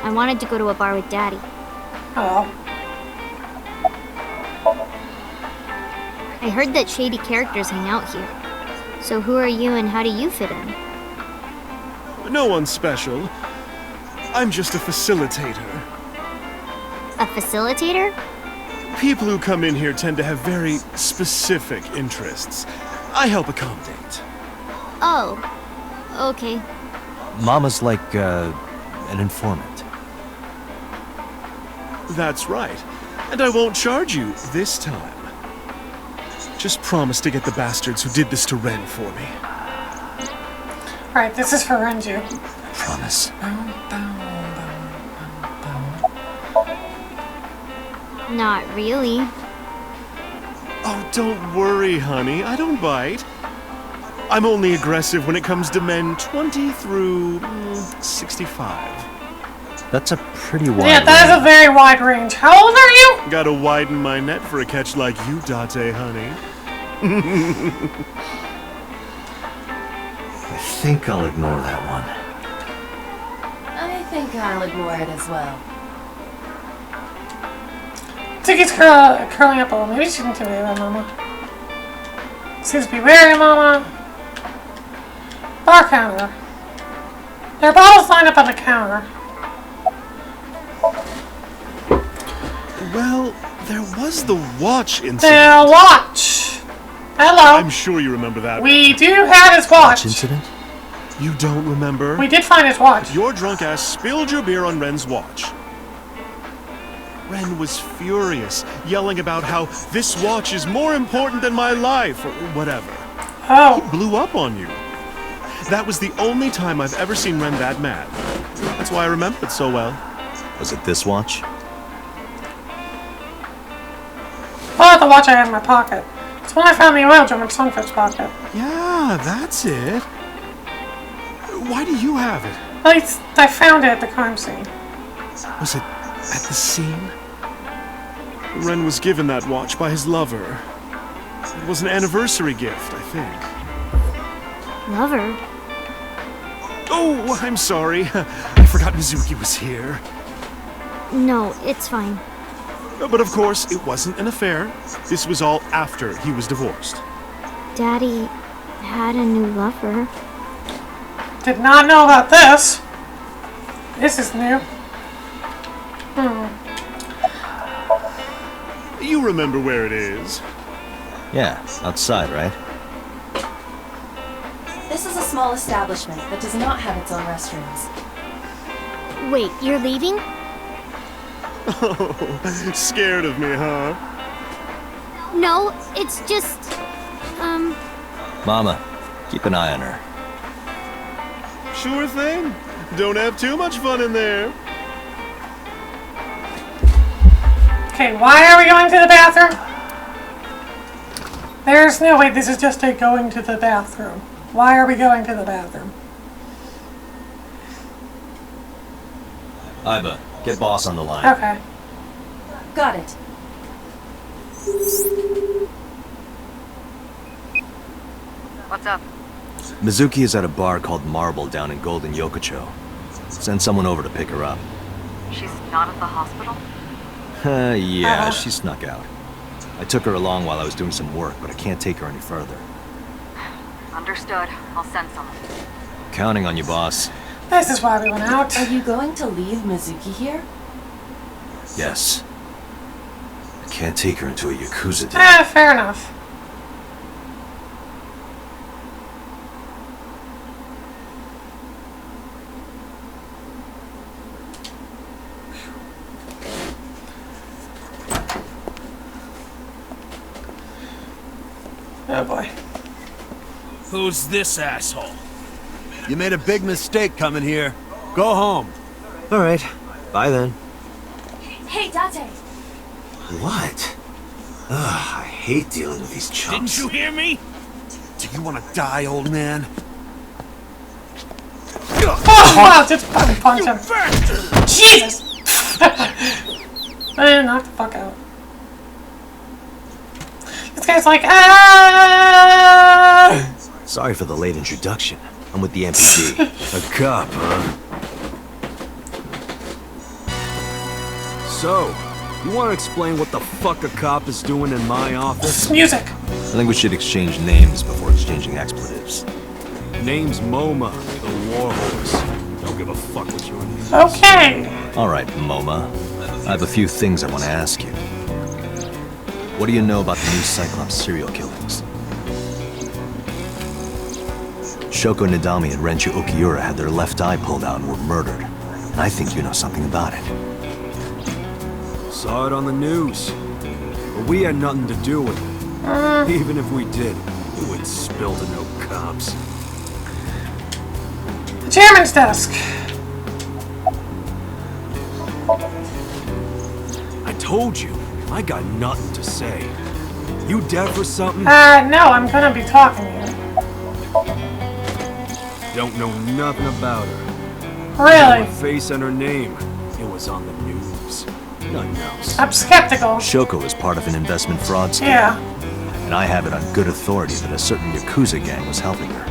I wanted to go to a bar with Daddy. Oh. I heard that shady characters hang out here. So who are you and how do you fit in? No one special. I'm just a facilitator. A facilitator? People who come in here tend to have very specific interests. I help accommodate. Oh, okay. Mama's like, an informant. That's right. And I won't charge you this time. Just promise to get the bastards who did this to Ren for me. Alright, this is for Renju. Promise. Not really. Oh, don't worry, honey. I don't bite. I'm only aggressive when it comes to men 20 through 65. That's a pretty wide Yeah, that is a range. very wide range. How old are you? Gotta widen my net for a catch like you, Date, honey. I think I'll ignore that one. I think I'll ignore it as well. Tiggy's curling up a little. Maybe she shouldn't do that, Mama. Seems to be wary, Mama. Bar counter. There are bottles lined up on the counter. Well, there was the watch incident. The watch. Hello. I'm sure you remember that. We do have his watch. Incident? You don't remember? We did find his watch. Your drunk ass spilled your beer on Ren's watch. Ren was furious, yelling about how this watch is more important than my life, or whatever. Oh. He blew up on you. That was the only time I've ever seen Ren that mad. That's why I remember it so well. Was it this watch? Oh, the watch I had in my pocket. It's when I found the oil drum in Sunfish pocket. Yeah, that's it. Why do you have it? At least I found it at the crime scene. Was it at the scene? Ren was given that watch by his lover. It was an anniversary gift, I think. Lover? Oh, I'm sorry. I forgot Mizuki was here. No, it's fine. But of course, it wasn't an affair. This was all after he was divorced. Daddy had a new lover. Did not know about this. This is new. You remember where it is? Yeah, outside, right? This is a small establishment that does not have its own restrooms. Wait, you're leaving? Oh, scared of me, huh? No, it's just... Mama, keep an eye on her. Sure thing. Don't have too much fun in there. Okay, why are we going to the bathroom? There's no way this is just a going to the bathroom. Why are we going to the bathroom? Iba, get boss on the line. Okay. Got it. What's up? Mizuki is at a bar called Marble down in Golden Yokocho. Send someone over to pick her up. She's not at the hospital? Yeah, she snuck out. I took her along while I was doing some work, but I can't take her any further. Understood. I'll send someone. Counting on you, boss. This is why we went out. Are you going to leave Mizuki here? Yes. I can't take her into a Yakuza den. Fair enough. Oh boy. Who's this asshole? You made a big mistake coming here. Go home. All right. Bye then. Hey, Date! What? Ugh, I hate dealing with these chumps. Didn't you hear me? Do you want to die, old man? Oh, wow, just fucking punch him. Jesus! Knock the fuck out. This guy's like, ah! Sorry for the late introduction. I'm with the MPD. A cop, huh? So, you want to explain what the fuck a cop is doing in my office? Music. I think we should exchange names before exchanging expletives. Name's MoMA, the warhorse. Don't give a fuck what your name is. Okay. All right, MoMA. I have a few things I want to ask you. What do you know about the new Cyclops serial killings? Shoko Nadami and Renju Okiura had their left eye pulled out and were murdered. And I think you know something about it. Saw it on the news. But we had nothing to do with it. Even if we did, we wouldn't spill to no cops. The chairman's desk. I told you, I got nothing to say. You deaf or something? No, I'm gonna be talking to you. Don't know nothing about her. Really? Her face and her name. It was on the news. Nothing else. I'm skeptical. Shoko is part of an investment fraud scheme. Yeah. And I have it on good authority that a certain Yakuza gang was helping her.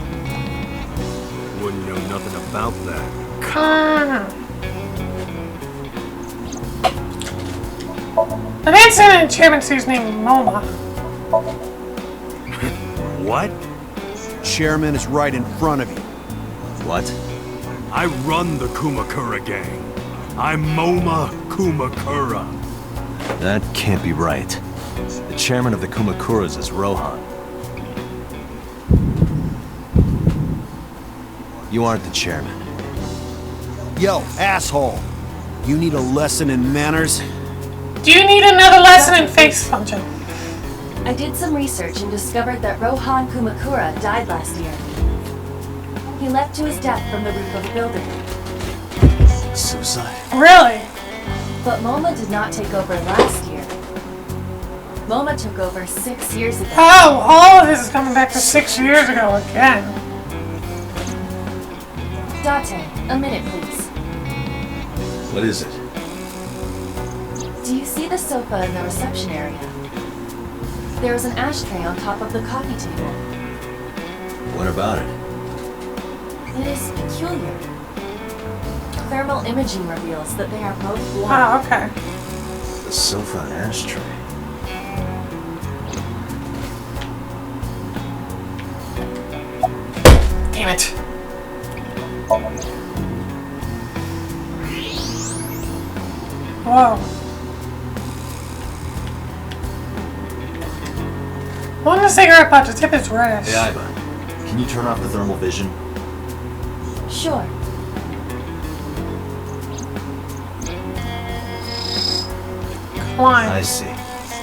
Wouldn't know nothing about that. The man standing in the chairman's seat is named MoMA. What? Chairman is right in front of you. What? I run the Kumakura gang. I'm MoMA Kumakura. That can't be right. The chairman of the Kumakuras is Rohan. You aren't the chairman. Yo, asshole. You need a lesson in manners? Do you need another lesson in face punching? I did some research and discovered that Rohan Kumakura died last year. He leapt to his death from the roof of a building. Suicide? Really? But MoMA did not take over last year. MoMA took over 6 years ago. Oh, all of this is coming back to 6 years ago again. Date, a minute please. What is it? Do you see the sofa in the reception area? There is an ashtray on top of the coffee table. What about it? It is peculiar. Thermal imaging reveals that they are both warm. Oh, okay. The sofa and ashtray. Damn it. Whoa. One the cigarette butt, the tip is reddish. Hey, Iva. Can you turn off the thermal vision? Sure. Climb. I see.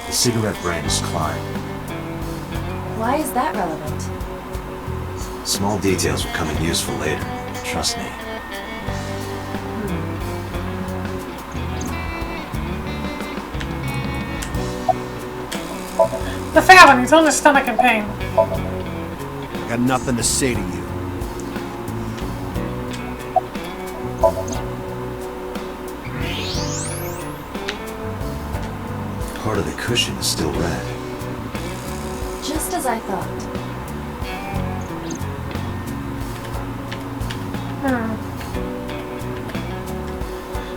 The cigarette brand is Klein. Why is that relevant? Small details will come in useful later. Trust me. The fat one, he's on his stomach in pain. Got nothing to say to you. Part of the cushion is still red. Just as I thought.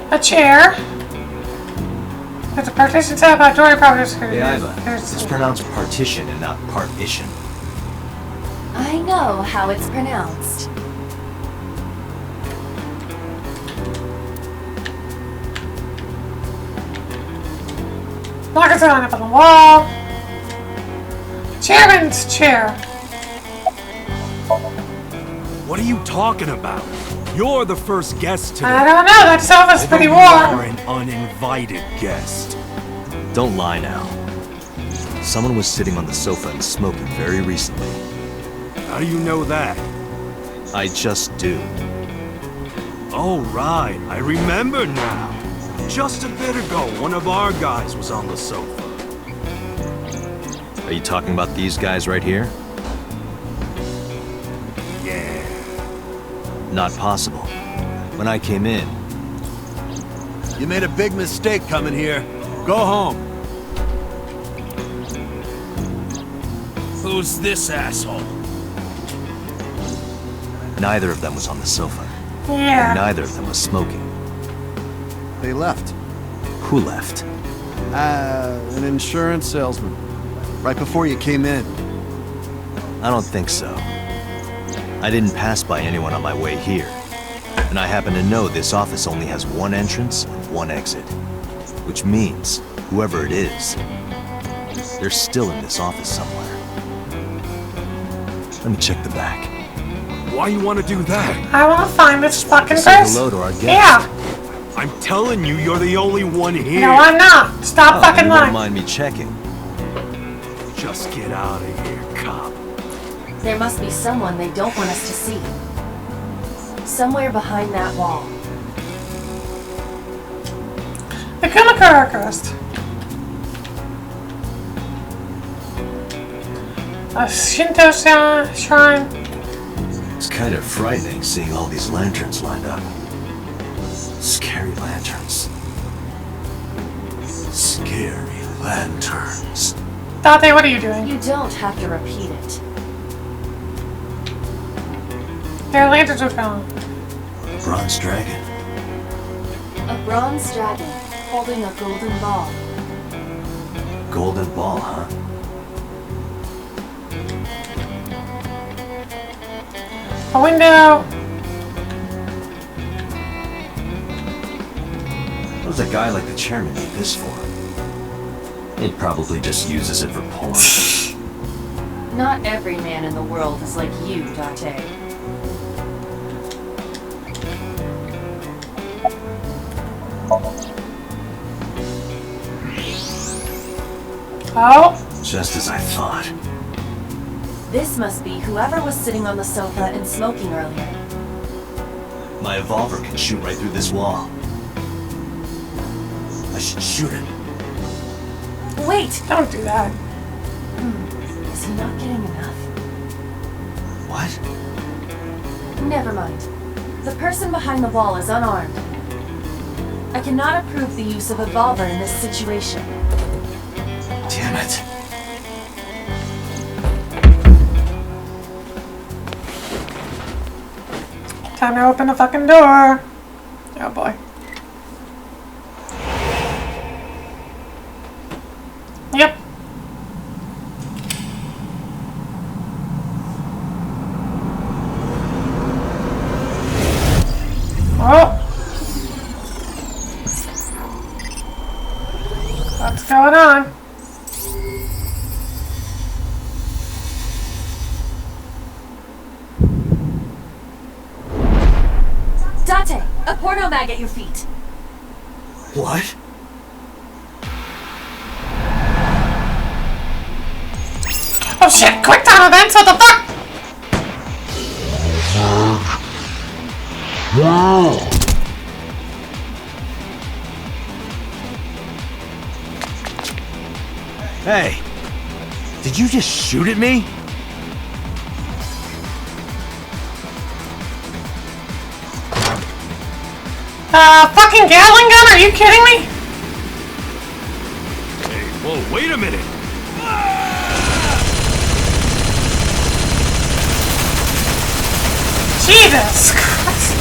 A chair. There's a partition set up outdoor properties. Hey, Iva. It's pronounced partition and not partition. I know how it's pronounced. Lockers on up on the wall. Chairman's chair. What are you talking about? You're the first guest today. I don't know, that sofa's pretty Although you are warm. an uninvited guest. Don't lie now. Someone was sitting on the sofa and smoking very recently. How do you know that? I just do. Oh, right. I remember now. Just a bit ago, one of our guys was on the sofa. Are you talking about these guys right here? Yeah. Not possible. When I came in, You made a big mistake coming here. Go home. Who's this asshole? neither of them was on the sofa. Yeah. And neither of them was smoking. They left. Who left? An insurance salesman. Right before you came in. I don't think so. I didn't pass by anyone on my way here. And I happen to know this office only has one entrance and one exit. Which means, whoever it is, they're still in this office somewhere. Let me check the back. Why you want to do that? I want to find this fucking Say person. hello to our guest. Yeah. I'm telling you, you're the only one here. No, I'm not. Stop Oh, fucking then you won't lying. mind me checking. Just get out of here, cop. There must be someone they don't want us to see. Somewhere behind that wall. The Kumakura crest. A Shinto shrine. It's kind of frightening seeing all these lanterns lined up. Scary lanterns. Scary lanterns. Date, what are you doing? You don't have to repeat it. Their lanterns are gone. A bronze dragon. A bronze dragon holding a golden ball. Golden ball, huh? A window. What does a guy like the chairman need this for? He probably just uses it for porn. Not every man in the world is like you, Date. Oh. Just as I thought. This must be whoever was sitting on the sofa and smoking earlier. My evolver can shoot right through this wall. I should shoot it. Wait! Don't do that. Is he not getting enough? What? Never mind. The person behind the wall is unarmed. I cannot approve the use of evolver in this situation. Damn it. Time to open the fucking door. Oh boy. Yep. Oh. What's going on? Date! A porno mag at your feet! What? Oh shit! Quick time events! What the fuck? Hey! Did you just shoot at me? Fucking Gatling gun? Are you kidding me? Hey, whoa, wait a minute. Jesus Christ.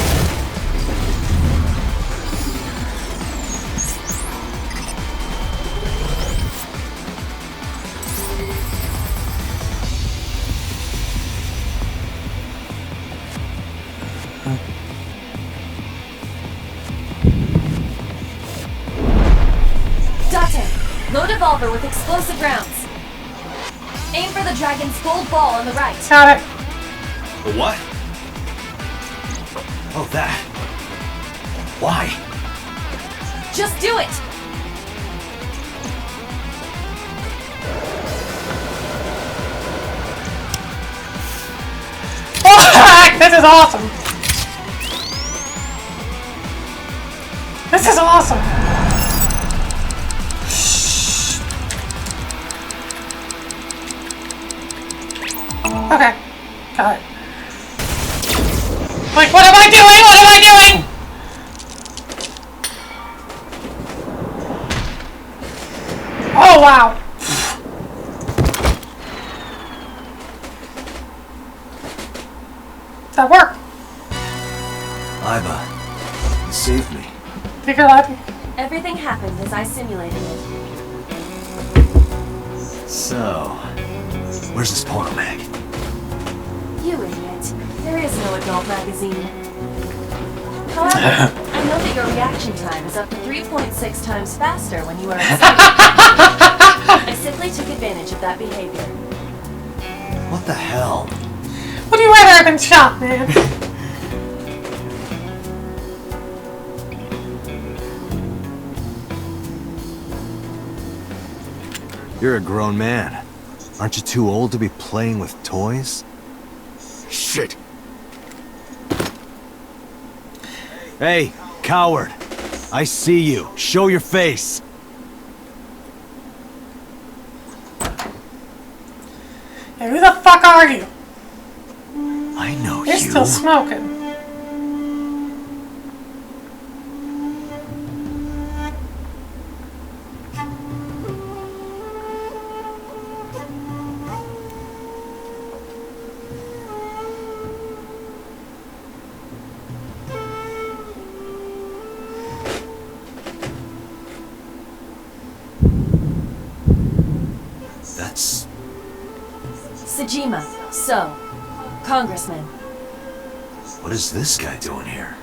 Date! Load evolver with explosive rounds. Aim for the dragon's gold ball on the right. Got it. The what? Oh, that. Why? Just do it! Fuck! This is awesome. This is awesome. Okay. Got it. Like, what am I doing? What am I doing? Oh, wow. Does that work? Iva, you saved me. Think you're lucky? Everything happened as I simulated it. So, where's this porno mag? You idiot. There is no adult magazine. However, I know that your reaction time is up to 3.6 times faster when you are excited. I simply took advantage of that behavior. What the hell? Would you rather have been shot, man? You're a grown man. Aren't you too old to be playing with toys? Shit! Hey, coward! I see you. Show your face! Hey, who the fuck are you? I know You're you. still smoking. That's... Sejima, so, Congressman. What is this guy doing here?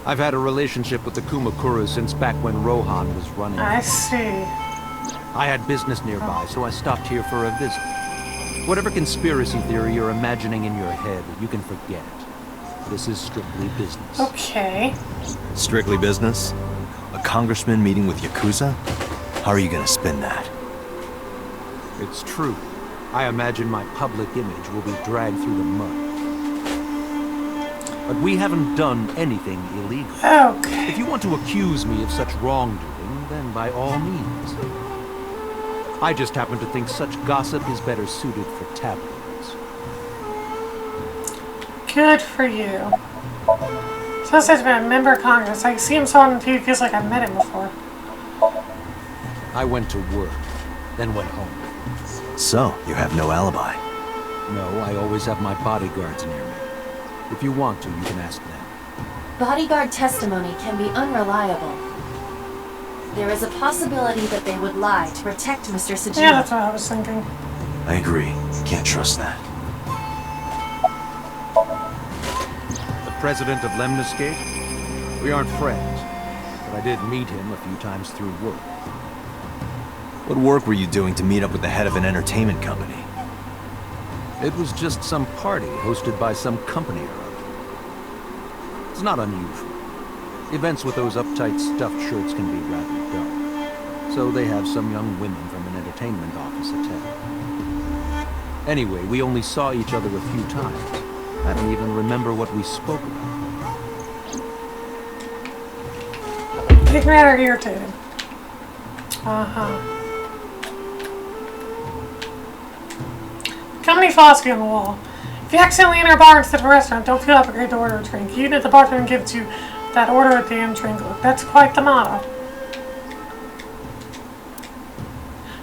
I've had a relationship with the Kumakuras since back when Rohan was running. I see. I had business nearby, so I stopped here for a visit. Whatever conspiracy theory you're imagining in your head, you can forget it. This is strictly business. Okay. Strictly business? A congressman meeting with Yakuza? How are you gonna spin that? It's true. I imagine my public image will be dragged through the mud. But we haven't done anything illegal. Okay. If you want to accuse me of such wrongdoing, then by all means. I just happen to think such gossip is better suited for tabloids. Good for you. So says been a member of Congress. I see him so on TV, feels like I've met him before. I went to work, then went home. So, you have no alibi? No, I always have my bodyguards near me. If you want to, you can ask them. Bodyguard testimony can be unreliable. There is a possibility that they would lie to protect Mr. Sejima. Yeah, that's what I was thinking. I agree. Can't trust that. The president of Lemniscate? We aren't friends, but I did meet him a few times through work. What work were you doing to meet up with the head of an entertainment company? It was just some party hosted by some company or other. It's not unusual. Events with those uptight stuffed shirts can be rather dark. So they have some young women from an entertainment office attend. Anyway, we only saw each other a few times. I don't even remember what we spoke about. Big man are irritating. Uh-huh. Company philosophy on the wall. If you accidentally enter a bar instead of a restaurant, don't feel obligated to order a drink. Even if the bartender gives you that order a damn drink. That's quite the motto.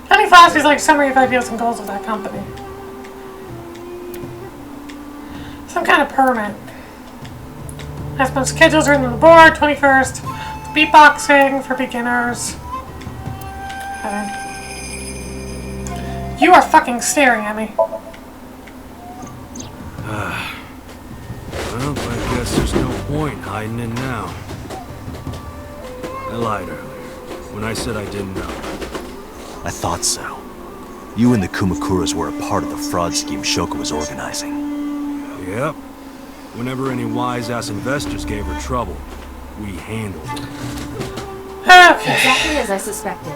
Company philosophy is like summary of ideals and goals of that company. Some kind of permit. As most schedules written on the board, 21st. Beatboxing for beginners. You are fucking staring at me. Well, I guess there's no point hiding it now. I lied earlier, when I said I didn't know. I thought so. You and the Kumakuras were a part of the fraud scheme Shoko was organizing. Yep. Whenever any wise-ass investors gave her trouble, we handled it. Okay. Exactly as I suspected.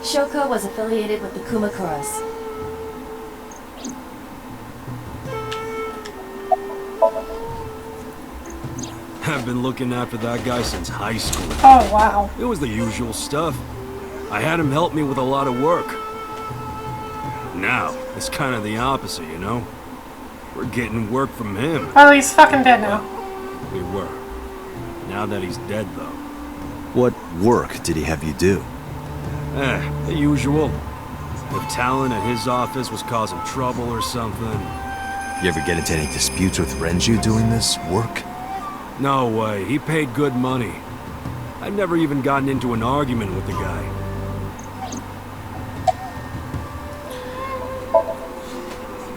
Shoko was affiliated with the Kumakuras. I've been looking after that guy since high school. Oh, wow. It was the usual stuff. I had him help me with a lot of work. Now, it's kind of the opposite, you know? We're getting work from him. Well, he's fucking dead now. We were. Now that he's dead, though. What work did he have you do? The usual. If Talon at his office was causing trouble or something. You ever get into any disputes with Renju doing this work? No way. He paid good money. I'd never even gotten into an argument with the guy.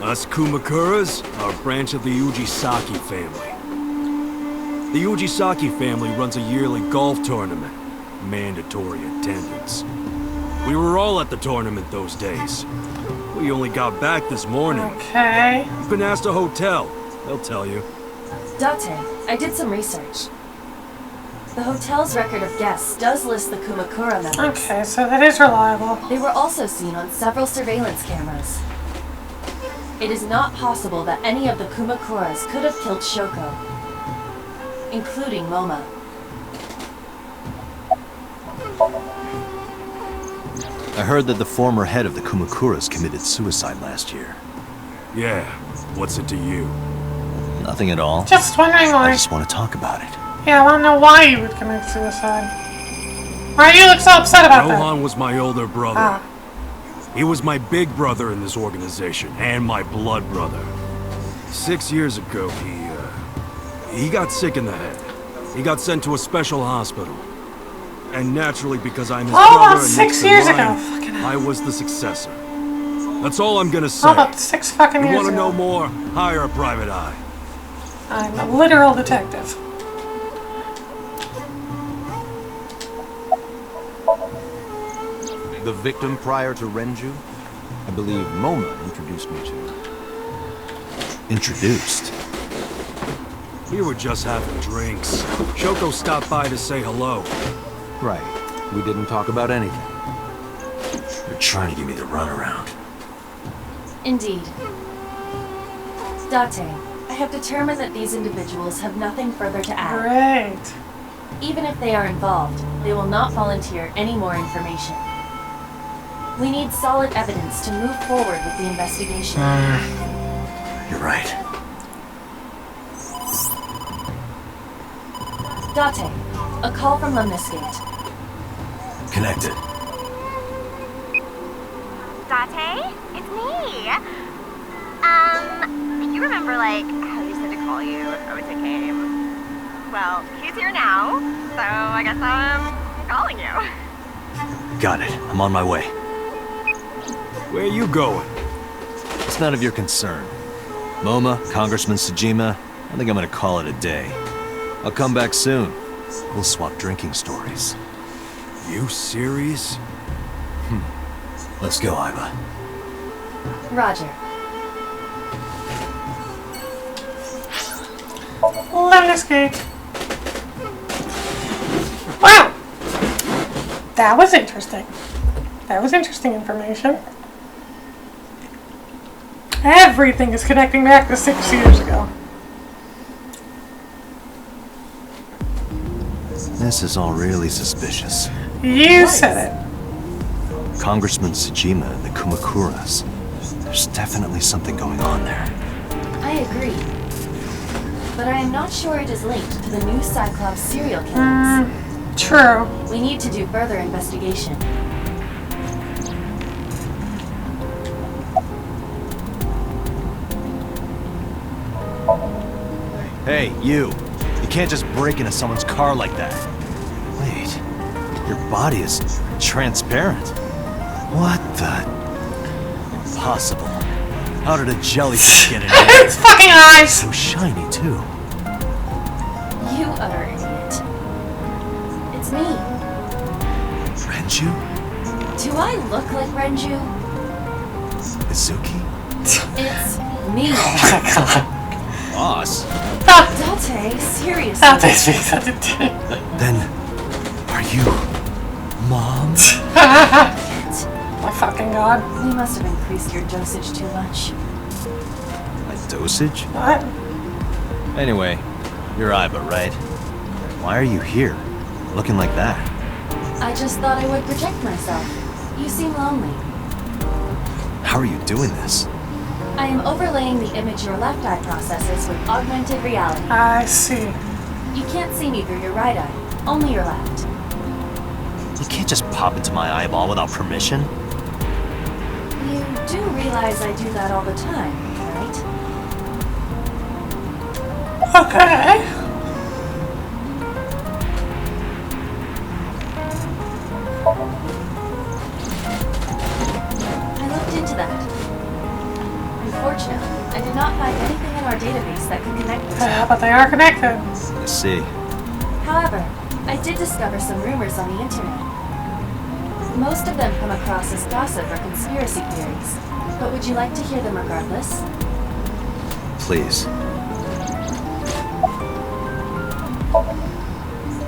Us Kumakuras are a branch of the Ujisaki family. The Ujisaki family runs a yearly golf tournament. Mandatory attendance. We were all at the tournament those days. We only got back this morning. Okay. You can ask the hotel. They'll tell you. Date, I did some research. The hotel's record of guests does list the Kumakura members. Okay, so that is reliable. They were also seen on several surveillance cameras. It is not possible that any of the Kumakuras could have killed Shoko, including Moma. I heard that the former head of the Kumakuras committed suicide last year. Yeah, what's it to you? Nothing at all. Just wondering why. I just want to talk about it. Yeah, I want to know why you would commit suicide. Why do you look so upset about that? Rohan was my older brother. Ah. He was my big brother in this organization, and my blood brother. 6 years ago, he got sick in the head. He got sent to a special hospital. And naturally, because I'm his brother and 6 next to years mine, ago. Fucking hell. I was the successor. That's all I'm gonna say. How about 6 fucking You years wanna ago? know more? Hire a private eye. I'm a literal detective. The victim prior to Renju? I believe Moma introduced me to. Introduced? We were just having drinks. Shoko stopped by to say hello. Right. We didn't talk about anything. You're trying to give me the runaround. Indeed. Date, I have determined that these individuals have nothing further to add. Great. Even if they are involved, they will not volunteer any more information. We need solid evidence to move forward with the investigation. You're right. Date, a call from Lemniscate. Connected. Date? It's me! You remember, like, how you said to call you if Ota came? Well, he's here now, so I guess I'm calling you. Got it. I'm on my way. Where are you going? It's none of your concern. Moma, Congressman Tsujima, I think I'm gonna call it a day. I'll come back soon. We'll swap drinking stories. You serious? Let's go, Iva. Roger. Lemniscate. Wow! That was interesting. That was interesting information. Everything is connecting back to 6 years ago. This is all really suspicious. You said it. Congressman Tsujima and the Kumakuras. There's definitely something going on there. I agree. But I am not sure it is linked to the new Cyclops serial killings. True. We need to do further investigation. Hey, you. You can't just break into someone's car like that. Wait. Your body is transparent. What the? Impossible. How did a jellyfish get in there? Its fucking eyes! So shiny, too. You utter idiot. It's me. Renju? Do I look like Renju? Izuki? It's me. Boss? Date, seriously. That makes me such a dick. Then, are you... Mom? My fucking god. We must have increased your dosage too much. My dosage? What? Anyway, you're Iva, right? Why are you here? Looking like that? I just thought I would protect myself. You seem lonely. How are you doing this? I am overlaying the image your left eye processes with augmented reality. I see. You can't see me through your right eye, only your left. You can't just pop into my eyeball without permission. You do realize I do that all the time, right? Okay. I looked into that. Unfortunately, I did not find anything in our database that could connect the two. Yeah, but they are connected. I see. However, I did discover some rumors on the internet. Most of them come across as gossip or conspiracy theories, but would you like to hear them regardless? Please.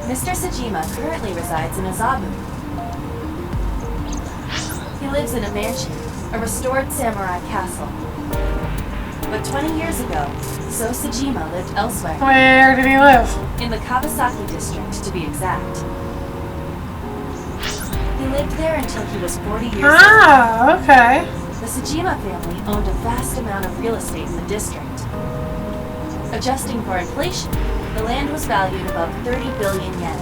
Mr. Sajima currently resides in Azabu. He lives in a mansion, a restored samurai castle. But 20 years ago, So Sajima lived elsewhere. Where did he live? In the Kawasaki district, to be exact. He lived there until he was 40 years old. Ah, okay. The Sajima family owned a vast amount of real estate in the district. Adjusting for inflation, the land was valued above 30 billion yen.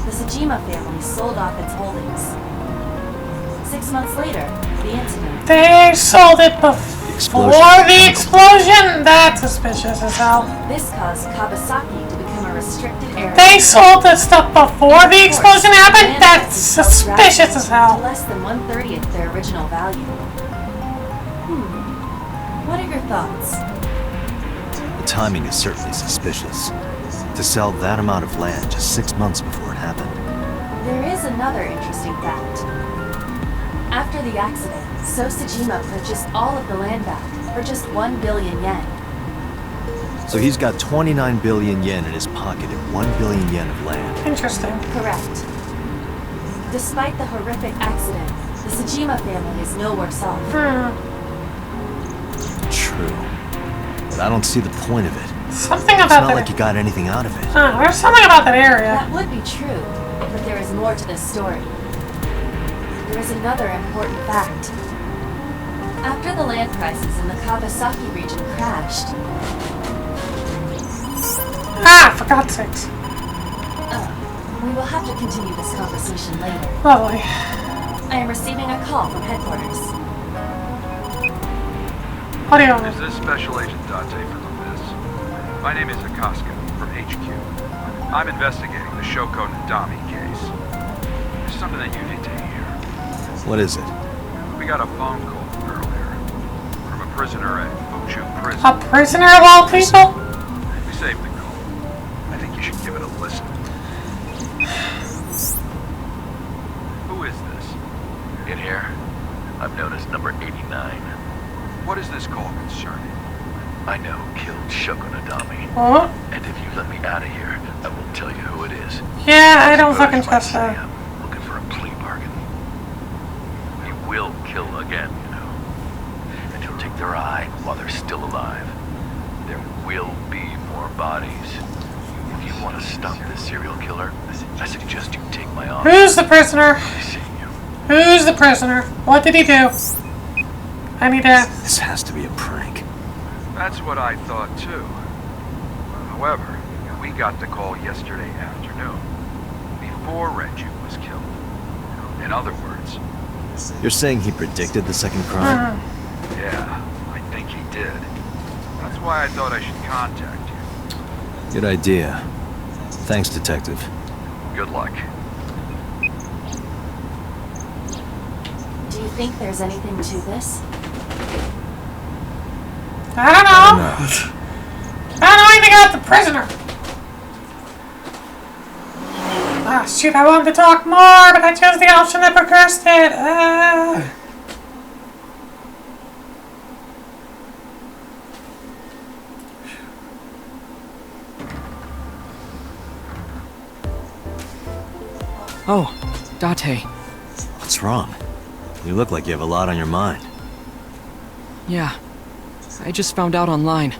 The Sajima family sold off its holdings. 6 months later, the incident. They sold it before the explosion? That's suspicious as hell. This caused Kawasaki to become a restricted area. They sold the stuff before the explosion happened? That's suspicious as To hell. less than 1/30th their original value. What are your thoughts? The timing is certainly suspicious. To sell that amount of land just 6 months before it happened. There is another interesting fact. After the accident, So Sajima purchased all of the land back for just 1 billion yen. So he's got 29 billion yen in his pocket and 1 billion yen of land. Interesting. Correct. Despite the horrific accident, the Sajima family is no worse off. True. But I don't see the point of it. Something It's about not that. like you got anything out of it. There's something about that area. That would be true, but there is more to this story. There is another important fact. After the land prices in the Kawasaki region crashed... For God's sakes. We will have to continue this conversation later. Lovely. I am receiving a call from headquarters. What do you want? Is this Special Agent Date from Abyss? My name is Akaska from HQ. I'm investigating the Shoko Nadami case. There's something that you need to hear. What is it? We got a phone call earlier from a prisoner at Fuchu Prison. A prisoner of all people? We saved the call. I think you should give it a listen. Who is this? In here, I'm known as number 89. What is this call concerning? I know who killed Shoko Nadami. What? And if you let me out of here, I will tell you who it is. Yeah, I don't fucking trust that. Looking for a plea bargain. He will kill again, you know. And he'll take their eye while they're still alive. There will be more bodies. If you want to stop this serial killer, I suggest you take my offer. Who's the prisoner? Who's the prisoner? What did he do? I need to... This has to be a prank. That's what I thought too. However, we got the call yesterday afternoon, before Renju was killed. In other words... You're saying he predicted the second crime? Yeah, I think he did. That's why I thought I should contact you. Good idea. Thanks, Detective. Good luck. Do you think there's anything to this? I don't know. I don't know anything about the prisoner. Ah, shoot, I wanted to talk more, but I chose the option that progressed it. Oh, Date. What's wrong? You look like you have a lot on your mind. Yeah. I just found out online.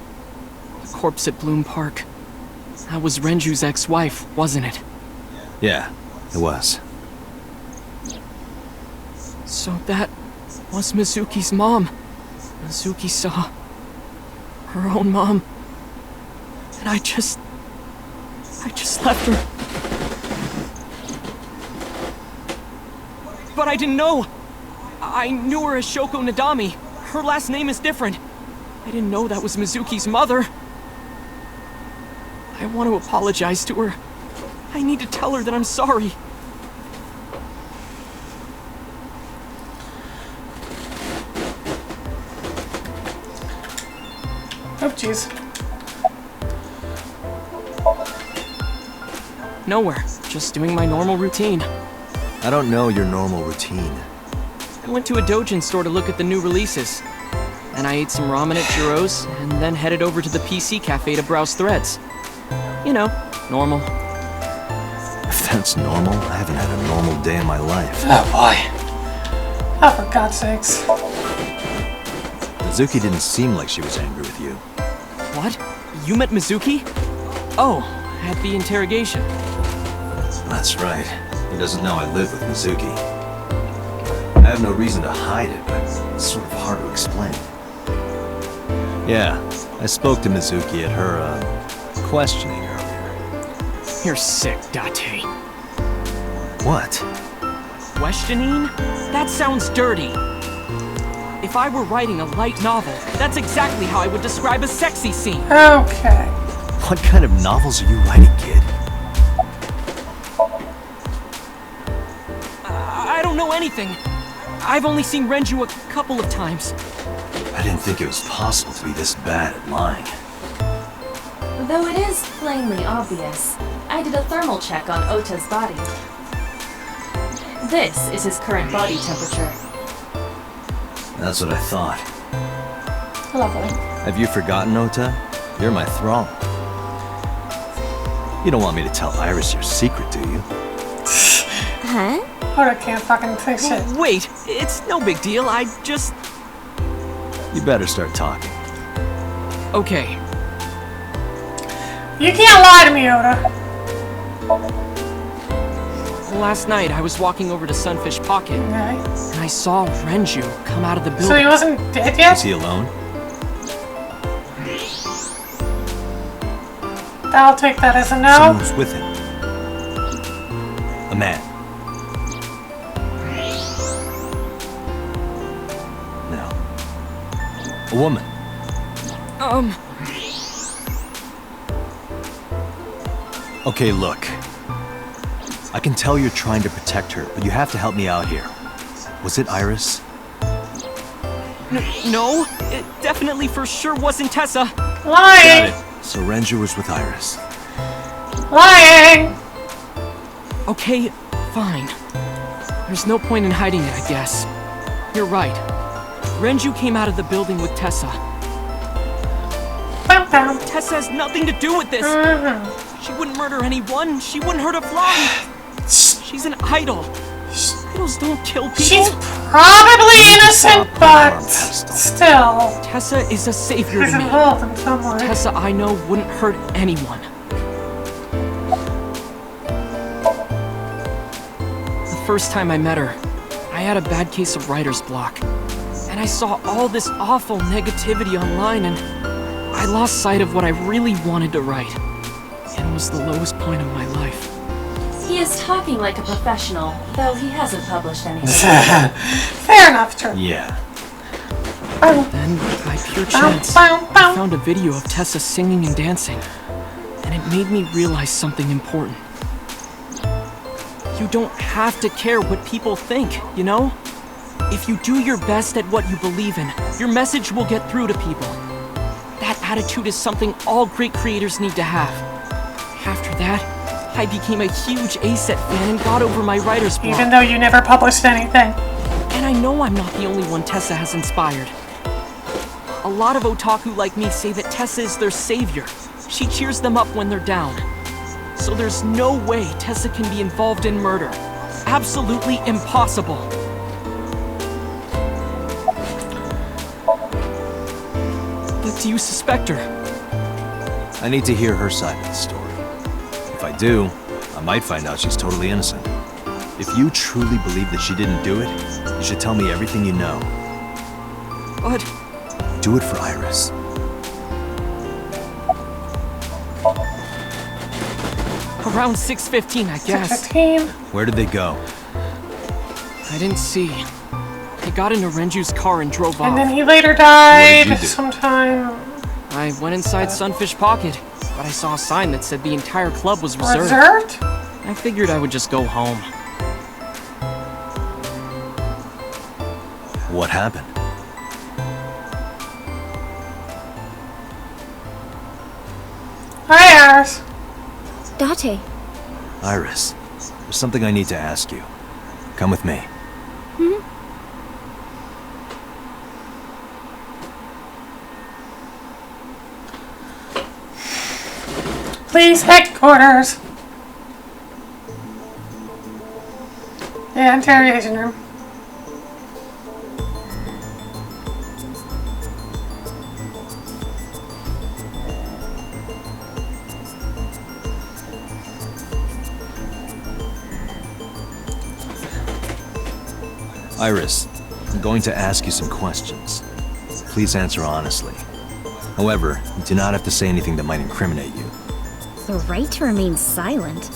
The corpse at Bloom Park. That was Renju's ex-wife, wasn't it? Yeah, it was. So that was Mizuki's mom. Mizuki saw her own mom. And I just left her. But I didn't know. I knew her as Shoko Nadami. Her last name is different. I didn't know that was Mizuki's mother. I want to apologize to her. I need to tell her that I'm sorry. Oh, jeez. Nowhere. Just doing my normal routine. I don't know your normal routine. I went to a doujin store to look at the new releases. And I ate some ramen at Jiro's, and then headed over to the PC cafe to browse threads. You know, normal. If that's normal, I haven't had a normal day in my life. Oh boy. Oh, for God's sakes. Mizuki didn't seem like she was angry with you. What? You met Mizuki? Oh, at the interrogation. That's right. He doesn't know I live with Mizuki. I have no reason to hide it, but it's sort of hard to explain. Yeah, I spoke to Mizuki at her, questioning earlier. You're sick, Date. What? Questioning? That sounds dirty. If I were writing a light novel, that's exactly how I would describe a sexy scene. Okay. What kind of novels are you writing, kid? I don't know anything. I've only seen Renju a couple of times. I didn't think it was possible to be this bad at lying. Though it is plainly obvious, I did a thermal check on Ota's body. This is his current body temperature. That's what I thought. Lovely. Have you forgotten, Ota? You're my thrall. You don't want me to tell Iris your secret, do you? Huh? Ota can't fucking fix it. Wait, it's no big deal. I just... You better start talking. Okay. You can't lie to me, Ota. Last night, I was walking over to Sunfish Pocket, Okay. and I saw Renju come out of the building. So he wasn't dead yet? Is he alone? I'll take that as a no. Someone was with him. A man. No. A woman. Okay, look. I can tell you're trying to protect her, but you have to help me out here. Was it Iris? No, it definitely for sure wasn't Tessa. Lying! Got it. So Renju was with Iris. Lying! Okay, fine. There's no point in hiding it, I guess. You're right. Renju came out of the building with Tessa. Bam, bam. Tessa has nothing to do with this. She wouldn't murder anyone. She wouldn't hurt a fly. She's an idol. Idols don't kill people. She's probably innocent, but still. Tessa is a savior She's to me. involved in some way. Tessa, I know, wouldn't hurt anyone. The first time I met her, I had a bad case of writer's block. And I saw all this awful negativity online, and I lost sight of what I really wanted to write. And it was the lowest point of my life. He is talking like a professional, though he hasn't published anything. Fair enough, true. Yeah. Then, by pure chance, I found a video of Tessa singing and dancing, and it made me realize something important. You don't have to care what people think, you know? If you do your best at what you believe in, your message will get through to people. That attitude is something all great creators need to have. After that, I became a huge A-Set fan and got over my writer's block. Even though you never published anything. And I know I'm not the only one Tessa has inspired. A lot of otaku like me say that Tessa is their savior. She cheers them up when they're down. So there's no way Tessa can be involved in murder. Absolutely impossible. But do you suspect her? I need to hear her side of the story. do, I might find out she's totally innocent. If you truly believe that she didn't do it, you should tell me everything you know. But... Do it for Iris. Around 6:15, I guess. 6:15? Where did they go? I didn't see. They got into Renju's car and drove off. And then he later died What did you do? sometime. I went inside Sunfish Pocket, but I saw a sign that said the entire club was reserved. Reserved? I figured I would just go home. What happened? Hi, Iris. Date. Iris, there's something I need to ask you. Come with me. Hmm? Please, headquarters. Yeah, interrogation room. Iris, I'm going to ask you some questions. Please answer honestly. However, you do not have to say anything that might incriminate you. The right to remain silent?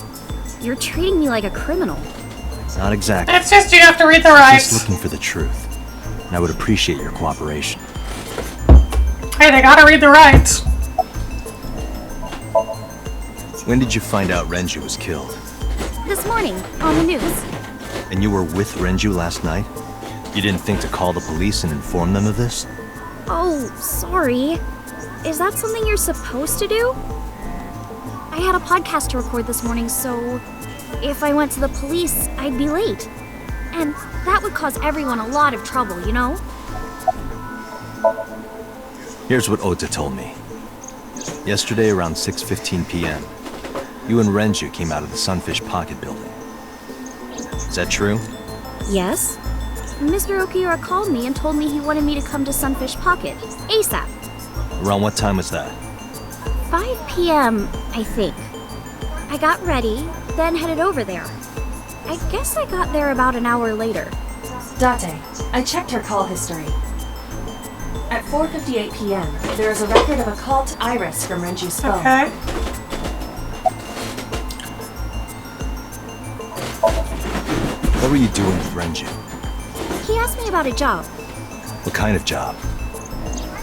You're treating me like a criminal. Not exactly. It's just you have to read the Just rights. looking for the truth. And I would appreciate your cooperation. Hey, they gotta read the rights. When did you find out Renju was killed? This morning, on the news. And you were with Renju last night? You didn't think to call the police and inform them of this? Oh, sorry. Is that something you're supposed to do? I had a podcast to record this morning, so if I went to the police, I'd be late. And that would cause everyone a lot of trouble, you know? Here's what Ota told me. Yesterday around 6:15 p.m., you and Renju came out of the Sunfish Pocket building. Is that true? Yes. Mr. Okiura called me and told me he wanted me to come to Sunfish Pocket, ASAP. Around what time was that? 5 p.m., I think. I got ready, then headed over there. I guess I got there about an hour later. Date, I checked her call history. At 4:58 p.m., there is a record of a call to Iris from Renju's phone. Okay. What were you doing with Renju? He asked me about a job. What kind of job?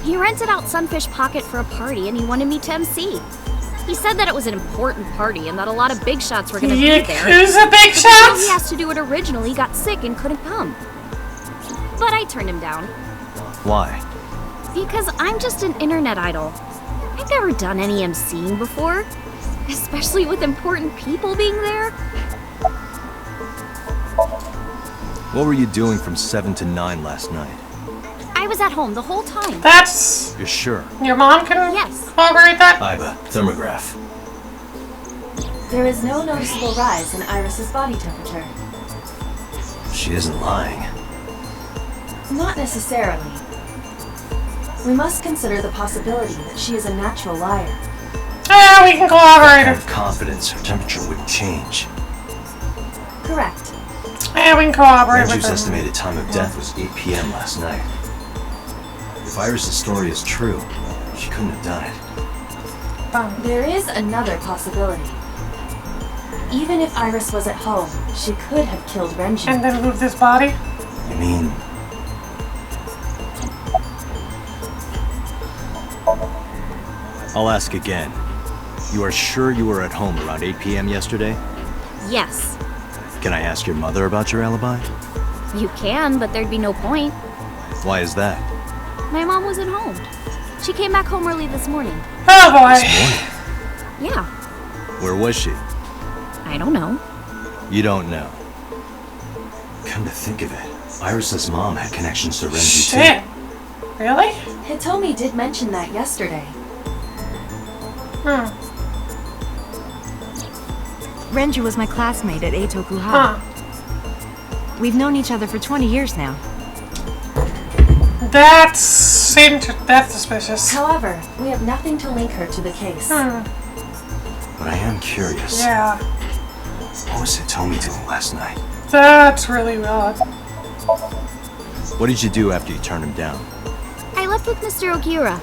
He rented out Sunfish Pocket for a party and he wanted me to MC. He said that it was an important party and that a lot of big shots were gonna be there. Yakuza big So shots? he asked to do it originally, got sick and couldn't come. But I turned him down. Why? Because I'm just an internet idol. I've never done any MCing before. Especially with important people being there. What were you doing from 7 to 9 last night? I was at home the whole time. That's... You're sure? Your mom can Yes. corroborate that? Iba, thermograph. There is no noticeable rise in Iris's body temperature. She isn't lying. Not necessarily. We must consider the possibility that she is a natural liar. Yeah, we can corroborate Out it. of confidence, her temperature wouldn't change. Correct. Yeah, we can corroborate with Renju's it. estimated time of death was 8 p.m. last night. If Iris' story is true, she couldn't have done it. There is another possibility. Even if Iris was at home, she could have killed Renju. And then move this body? You mean... I'll ask again. You are sure you were at home around 8 p.m. yesterday? Yes. Can I ask your mother about your alibi? You can, but there'd be no point. Why is that? My mom wasn't home. She came back home early this morning. Oh boy. This morning? Yeah. Where was she? I don't know. You don't know. Come to think of it, Iris' mom had connections to Renju Shit. Really? Hitomi did mention that yesterday. Hmm. Renju was my classmate at Eitoku Huh. High. We've known each other for 20 years now. That's suspicious. However, we have nothing to link her to the case. Hmm. But I am curious. Yeah. What was Hitomi doing last night? That's really odd. What did you do after you turned him down? I left with Mr. Ogiura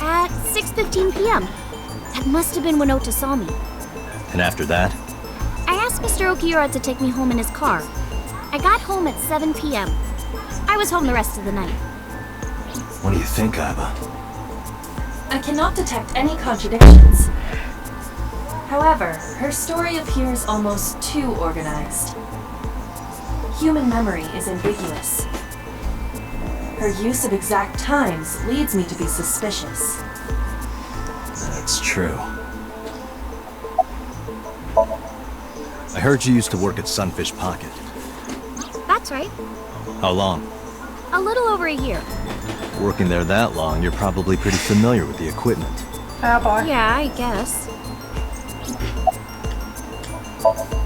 at 6:15 p.m. That must have been when Ota saw me. And after that? I asked Mr. Ogiura to take me home in his car. I got home at 7 p.m. I was home the rest of the night. What do you think, Aiba? I cannot detect any contradictions. However, her story appears almost too organized. Human memory is ambiguous. Her use of exact times leads me to be suspicious. That's true. I heard you used to work at Sunfish Pocket. That's right. How long? A little over a year. Working there that long, you're probably pretty familiar with the equipment. Oh boy. Yeah, I guess.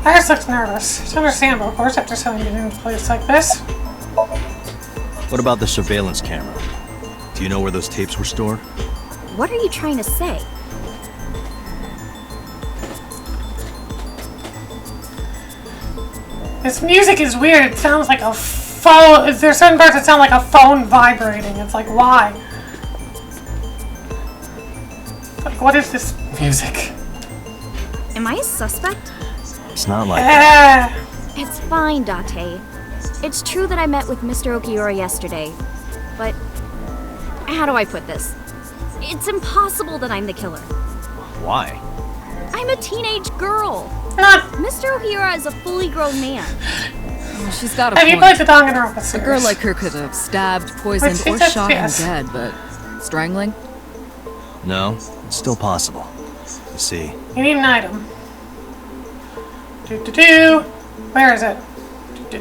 Iris looks nervous. It's understandable, of course, after selling it in a place like this. What about the surveillance camera? Do you know where those tapes were stored? What are you trying to say? This music is weird. It sounds like a phone. There's certain parts that sound like a phone vibrating. It's like, why? Like, what is this music? Am I a suspect? It's not like that. It's fine, Date. It's true that I met with Mr. Ogiura yesterday, but how do I put this? It's impossible that I'm the killer. Why? I'm a teenage girl. Mr. Ogiura is a fully grown man. Well, she's got a Have point. you played the Danganronpa? A girl like her could have stabbed, poisoned, or shot him dead, but strangling? No, it's still possible. You see, You need an item. Do. Where is it? Do.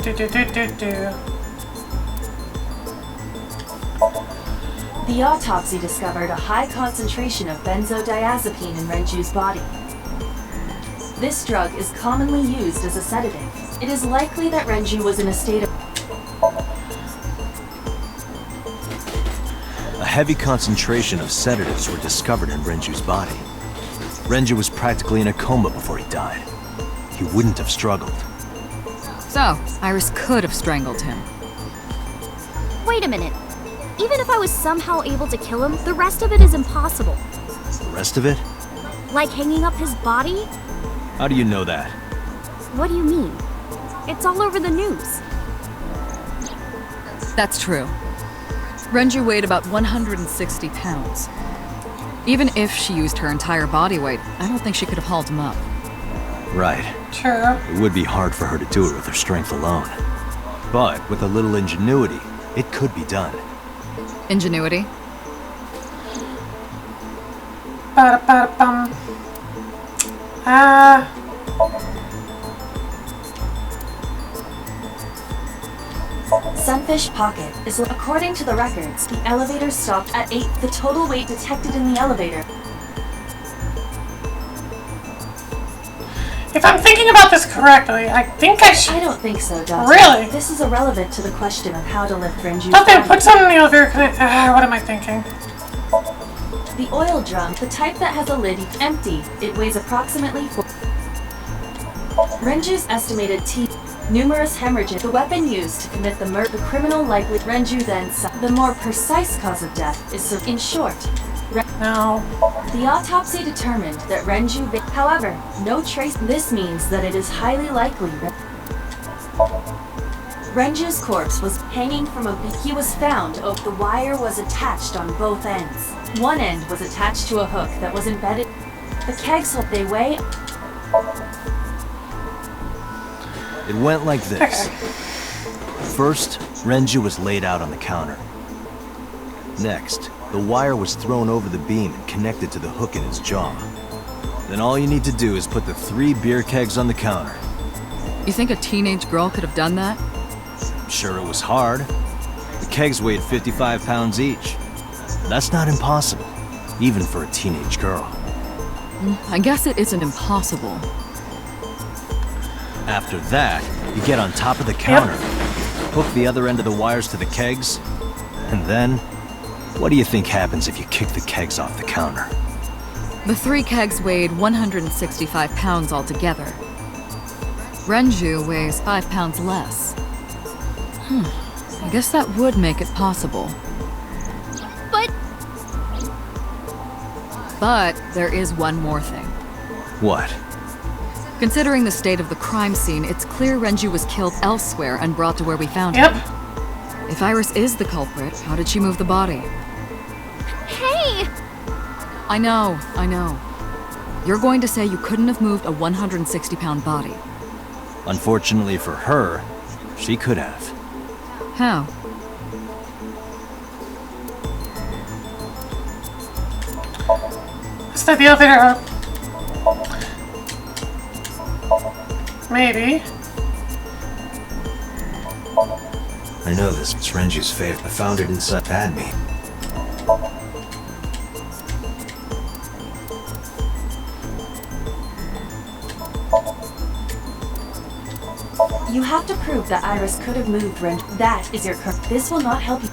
The autopsy discovered a high concentration of benzodiazepine in Renju's body. This drug is commonly used as a sedative. It is likely that Renju was in a state of... a heavy concentration of sedatives were discovered in Renju's body. Renju was practically in a coma before he died. He wouldn't have struggled. So, Iris could have strangled him. Wait a minute. Even if I was somehow able to kill him, the rest of it is impossible. The rest of it? Like hanging up his body? How do you know that? What do you mean? It's all over the news. That's true. Renju weighed about 160 pounds. Even if she used her entire body weight, I don't think she could have hauled him up. Right. Sure. It would be hard for her to do it with her strength alone. But with a little ingenuity, it could be done. Ingenuity? Ba-da-ba-da-bum. Sunfish Pocket is, according to the records, the elevator stopped at 8. The total weight detected in the elevator. If I'm thinking about this correctly, I think I should... I don't think so, Doctor. Really? This is irrelevant to the question of how to lift Renju's Thought they body. put something in the elevator. What am I thinking? The oil drum, the type that has a lid, empty. It weighs approximately 4. Renju's estimated numerous hemorrhages. The weapon used to commit the murder. The criminal likely Renju then the more precise cause of death is in short. No. The autopsy determined that Renju. However, no trace. This means that it is highly likely Renju's corpse was hanging from a. He was found. The wire was attached on both ends. One end was attached to a hook that was embedded. The kegs they weigh. It went like this. First, Renju was laid out on the counter. Next, the wire was thrown over the beam and connected to the hook in his jaw. Then all you need to do is put the 3 beer kegs on the counter. You think a teenage girl could have done that? I'm sure it was hard. The kegs weighed 55 pounds each. That's not impossible, even for a teenage girl. I guess it isn't impossible. After that, you get on top of the counter, hook the other end of the wires to the kegs, and then, what do you think happens if you kick the kegs off the counter? The 3 kegs weighed 165 pounds altogether. Renju weighs 5 pounds less. I guess that would make it possible. But there is one more thing. What? Considering the state of the crime scene, it's clear Renju was killed elsewhere and brought to where we found him. If Iris is the culprit, how did she move the body? Hey! I know. You're going to say you couldn't have moved a 160-pound body. Unfortunately for her, she could have. How? Set the elevator up. Maybe. I know this. It's Renju's favorite. I found it inside Padme. You have to prove that Iris could have moved Ren. That is your current. This will not help you.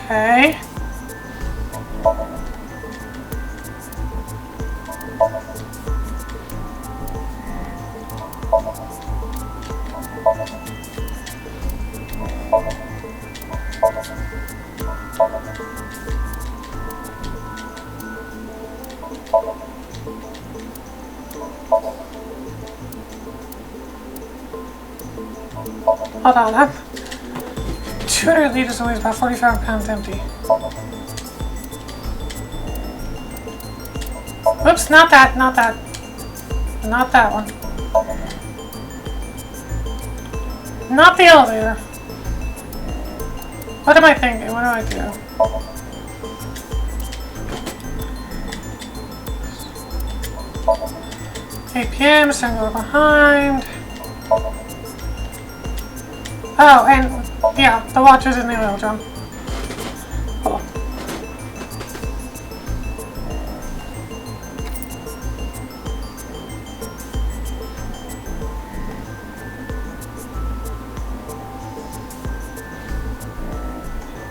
Okay. Hold on, that 200 liters weighs about 45 pounds empty. Oops, not that one. Not the elevator. What am I thinking? What do I do? 8 p.m. So I'm going behind. Oh, and yeah, the watch is in the oil drum. Hold on.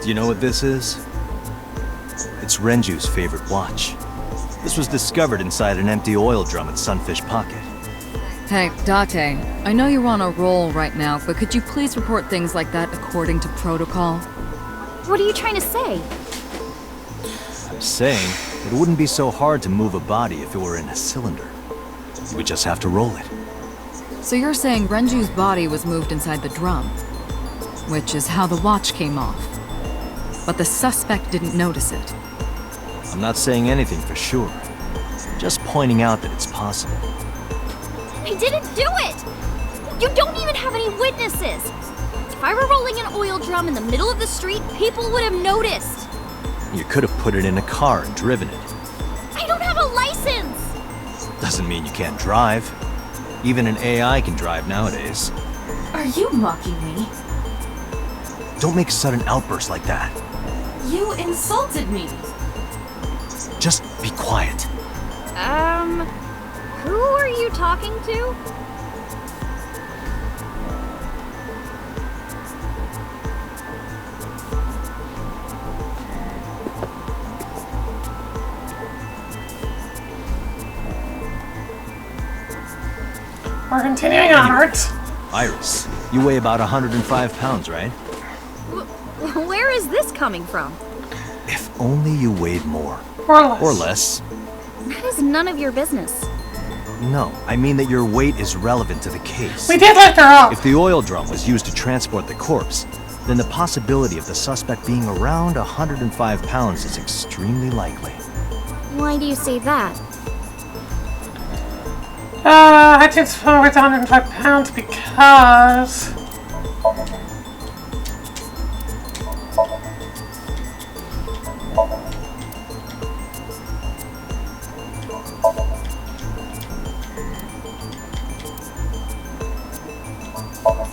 Do you know what this is? It's Renju's favorite watch. This was discovered inside an empty oil drum at Sunfish Pocket. Hey, Date, I know you're on a roll right now, but could you please report things like that according to protocol? What are you trying to say? I'm saying it wouldn't be so hard to move a body if it were in a cylinder. You would just have to roll it. So you're saying Renju's body was moved inside the drum, which is how the watch came off. But the suspect didn't notice it. I'm not saying anything for sure. Just pointing out that it's possible. I didn't do it! You don't even have any witnesses! If I were rolling an oil drum in the middle of the street, people would have noticed! You could have put it in a car and driven it. I don't have a license! Doesn't mean you can't drive. Even an AI can drive nowadays. Are you mocking me? Don't make sudden outbursts like that. You insulted me. Just be quiet. Who are you talking to? We're continuing onwards. Iris, you weigh about 105 pounds, right? Where is this coming from? If only you weighed more. Or less. That is none of your business. No, I mean that your weight is relevant to the case. We did lift her up! If the oil drum was used to transport the corpse, then the possibility of the suspect being around 105 pounds is extremely likely. Why do you say that? I think it's over 105 pounds because...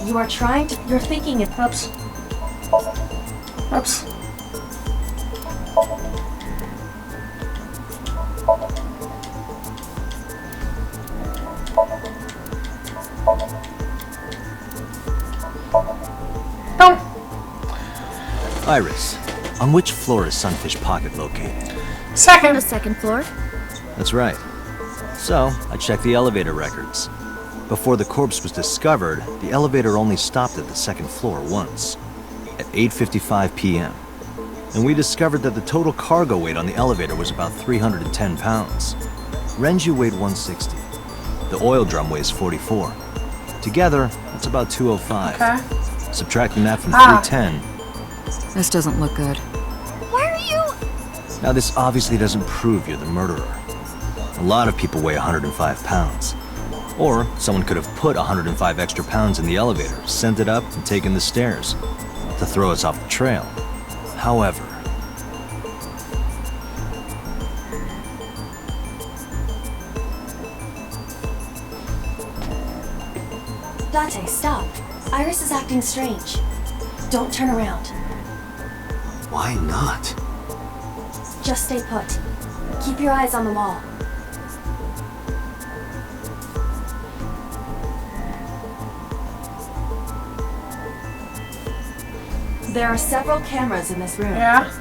You are trying to. You're thinking it. Oops. Oops. Don't. Iris, on which floor is Sunfish Pocket located? Second. The second floor. That's right. So, I checked the elevator records. Before the corpse was discovered, the elevator only stopped at the second floor once, at 8:55 p.m. And we discovered that the total cargo weight on the elevator was about 310 pounds. Renju weighed 160. The oil drum weighs 44. Together, that's about 205. Okay. Subtracting that from 310. This doesn't look good. Why are you... Now, this obviously doesn't prove you're the murderer. A lot of people weigh 105 pounds. Or someone could have put 105 extra pounds in the elevator, sent it up, and taken the stairs to throw us off the trail. However... Dante, stop. Iris is acting strange. Don't turn around. Why not? Just stay put. Keep your eyes on the wall. There are several cameras in this room. Yeah.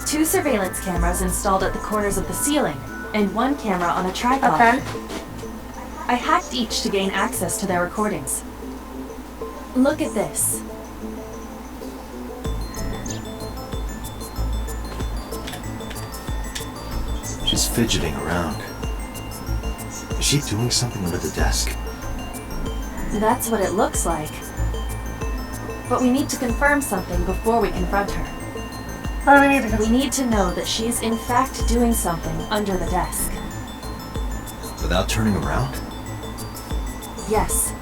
2 surveillance cameras installed at the corners of the ceiling, and 1 camera on a tripod. Okay. I hacked each to gain access to their recordings. Look at this. She's fidgeting around. Is she doing something under the desk? That's what it looks like. But we need to confirm something before we confront her. What do we need to We need to know that she's in fact doing something under the desk. Without turning around? Yes.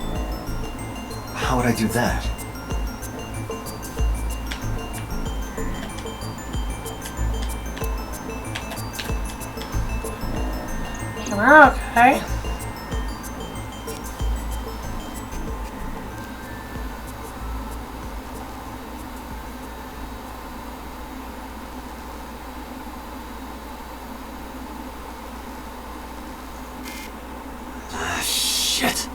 How would I do that? Okay. Shit.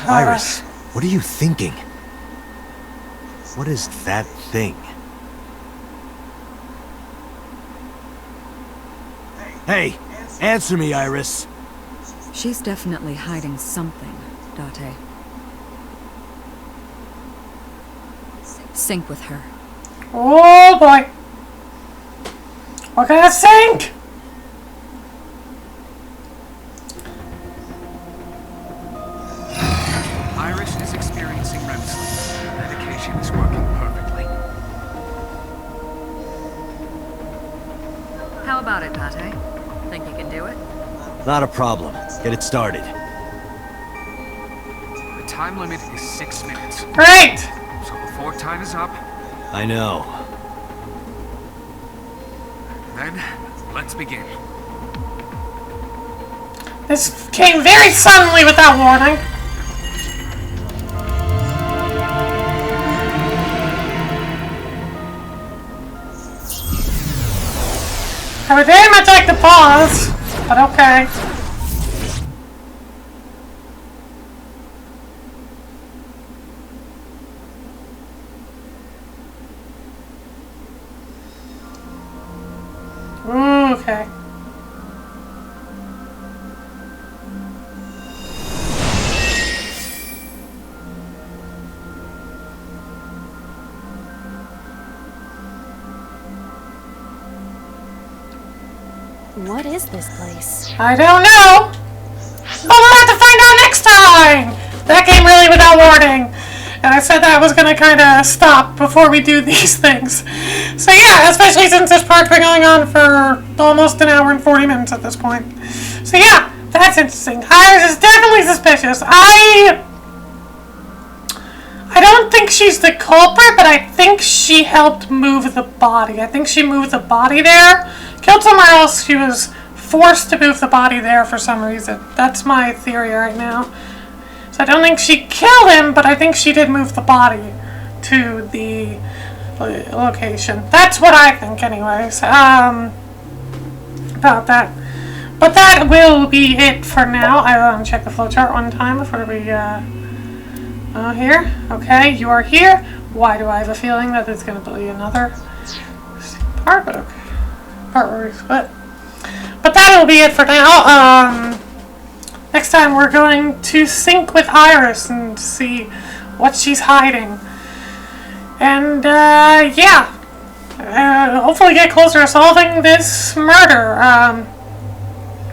Iris, what are you thinking? What is that thing? Hey, answer me, Iris. She's definitely hiding something, Date. Sync with her. Oh boy. We're gonna sync! Iris is experiencing REM sleep. The medication is working perfectly. How about it, Date? Think you can do it? Not a problem. Get it started. The time limit is 6 minutes. Great! So before time is up, I know. then let's begin. This came very suddenly without warning. I would very much like to pause, but okay. Okay. What is this place? I don't know. But we'll have to find out next time. That came really without warning. And I said that I was going to kind of stop before we do these things. So yeah, especially since this part's been going on for almost an hour and 40 minutes at this point. So yeah, that's interesting. Iris is definitely suspicious. I don't think she's the culprit, but I think she helped move the body. I think she moved the body there. Killed somewhere else. She was forced to move the body there for some reason. That's my theory right now. So I don't think she killed him, but I think she did move the body to the location. That's what I think anyways, about that. But that will be it for now. I want to check the flowchart one time before we, here. Okay, you are here. Why do I have a feeling that there's going to be another part? But okay. Part where we split. But that'll be it for now. Next time we're going to sync with Iris and see what she's hiding. And, yeah. Hopefully get closer to solving this murder.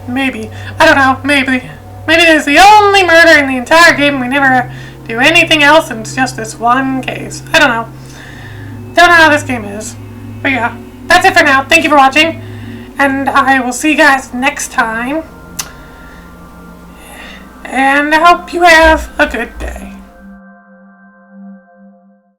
Maybe. I don't know. Maybe. Maybe it's the only murder in the entire game. We never do anything else and it's just this one case. I don't know. Don't know how this game is. But yeah. That's it for now. Thank you for watching. And I will see you guys next time. And I hope you have a good day.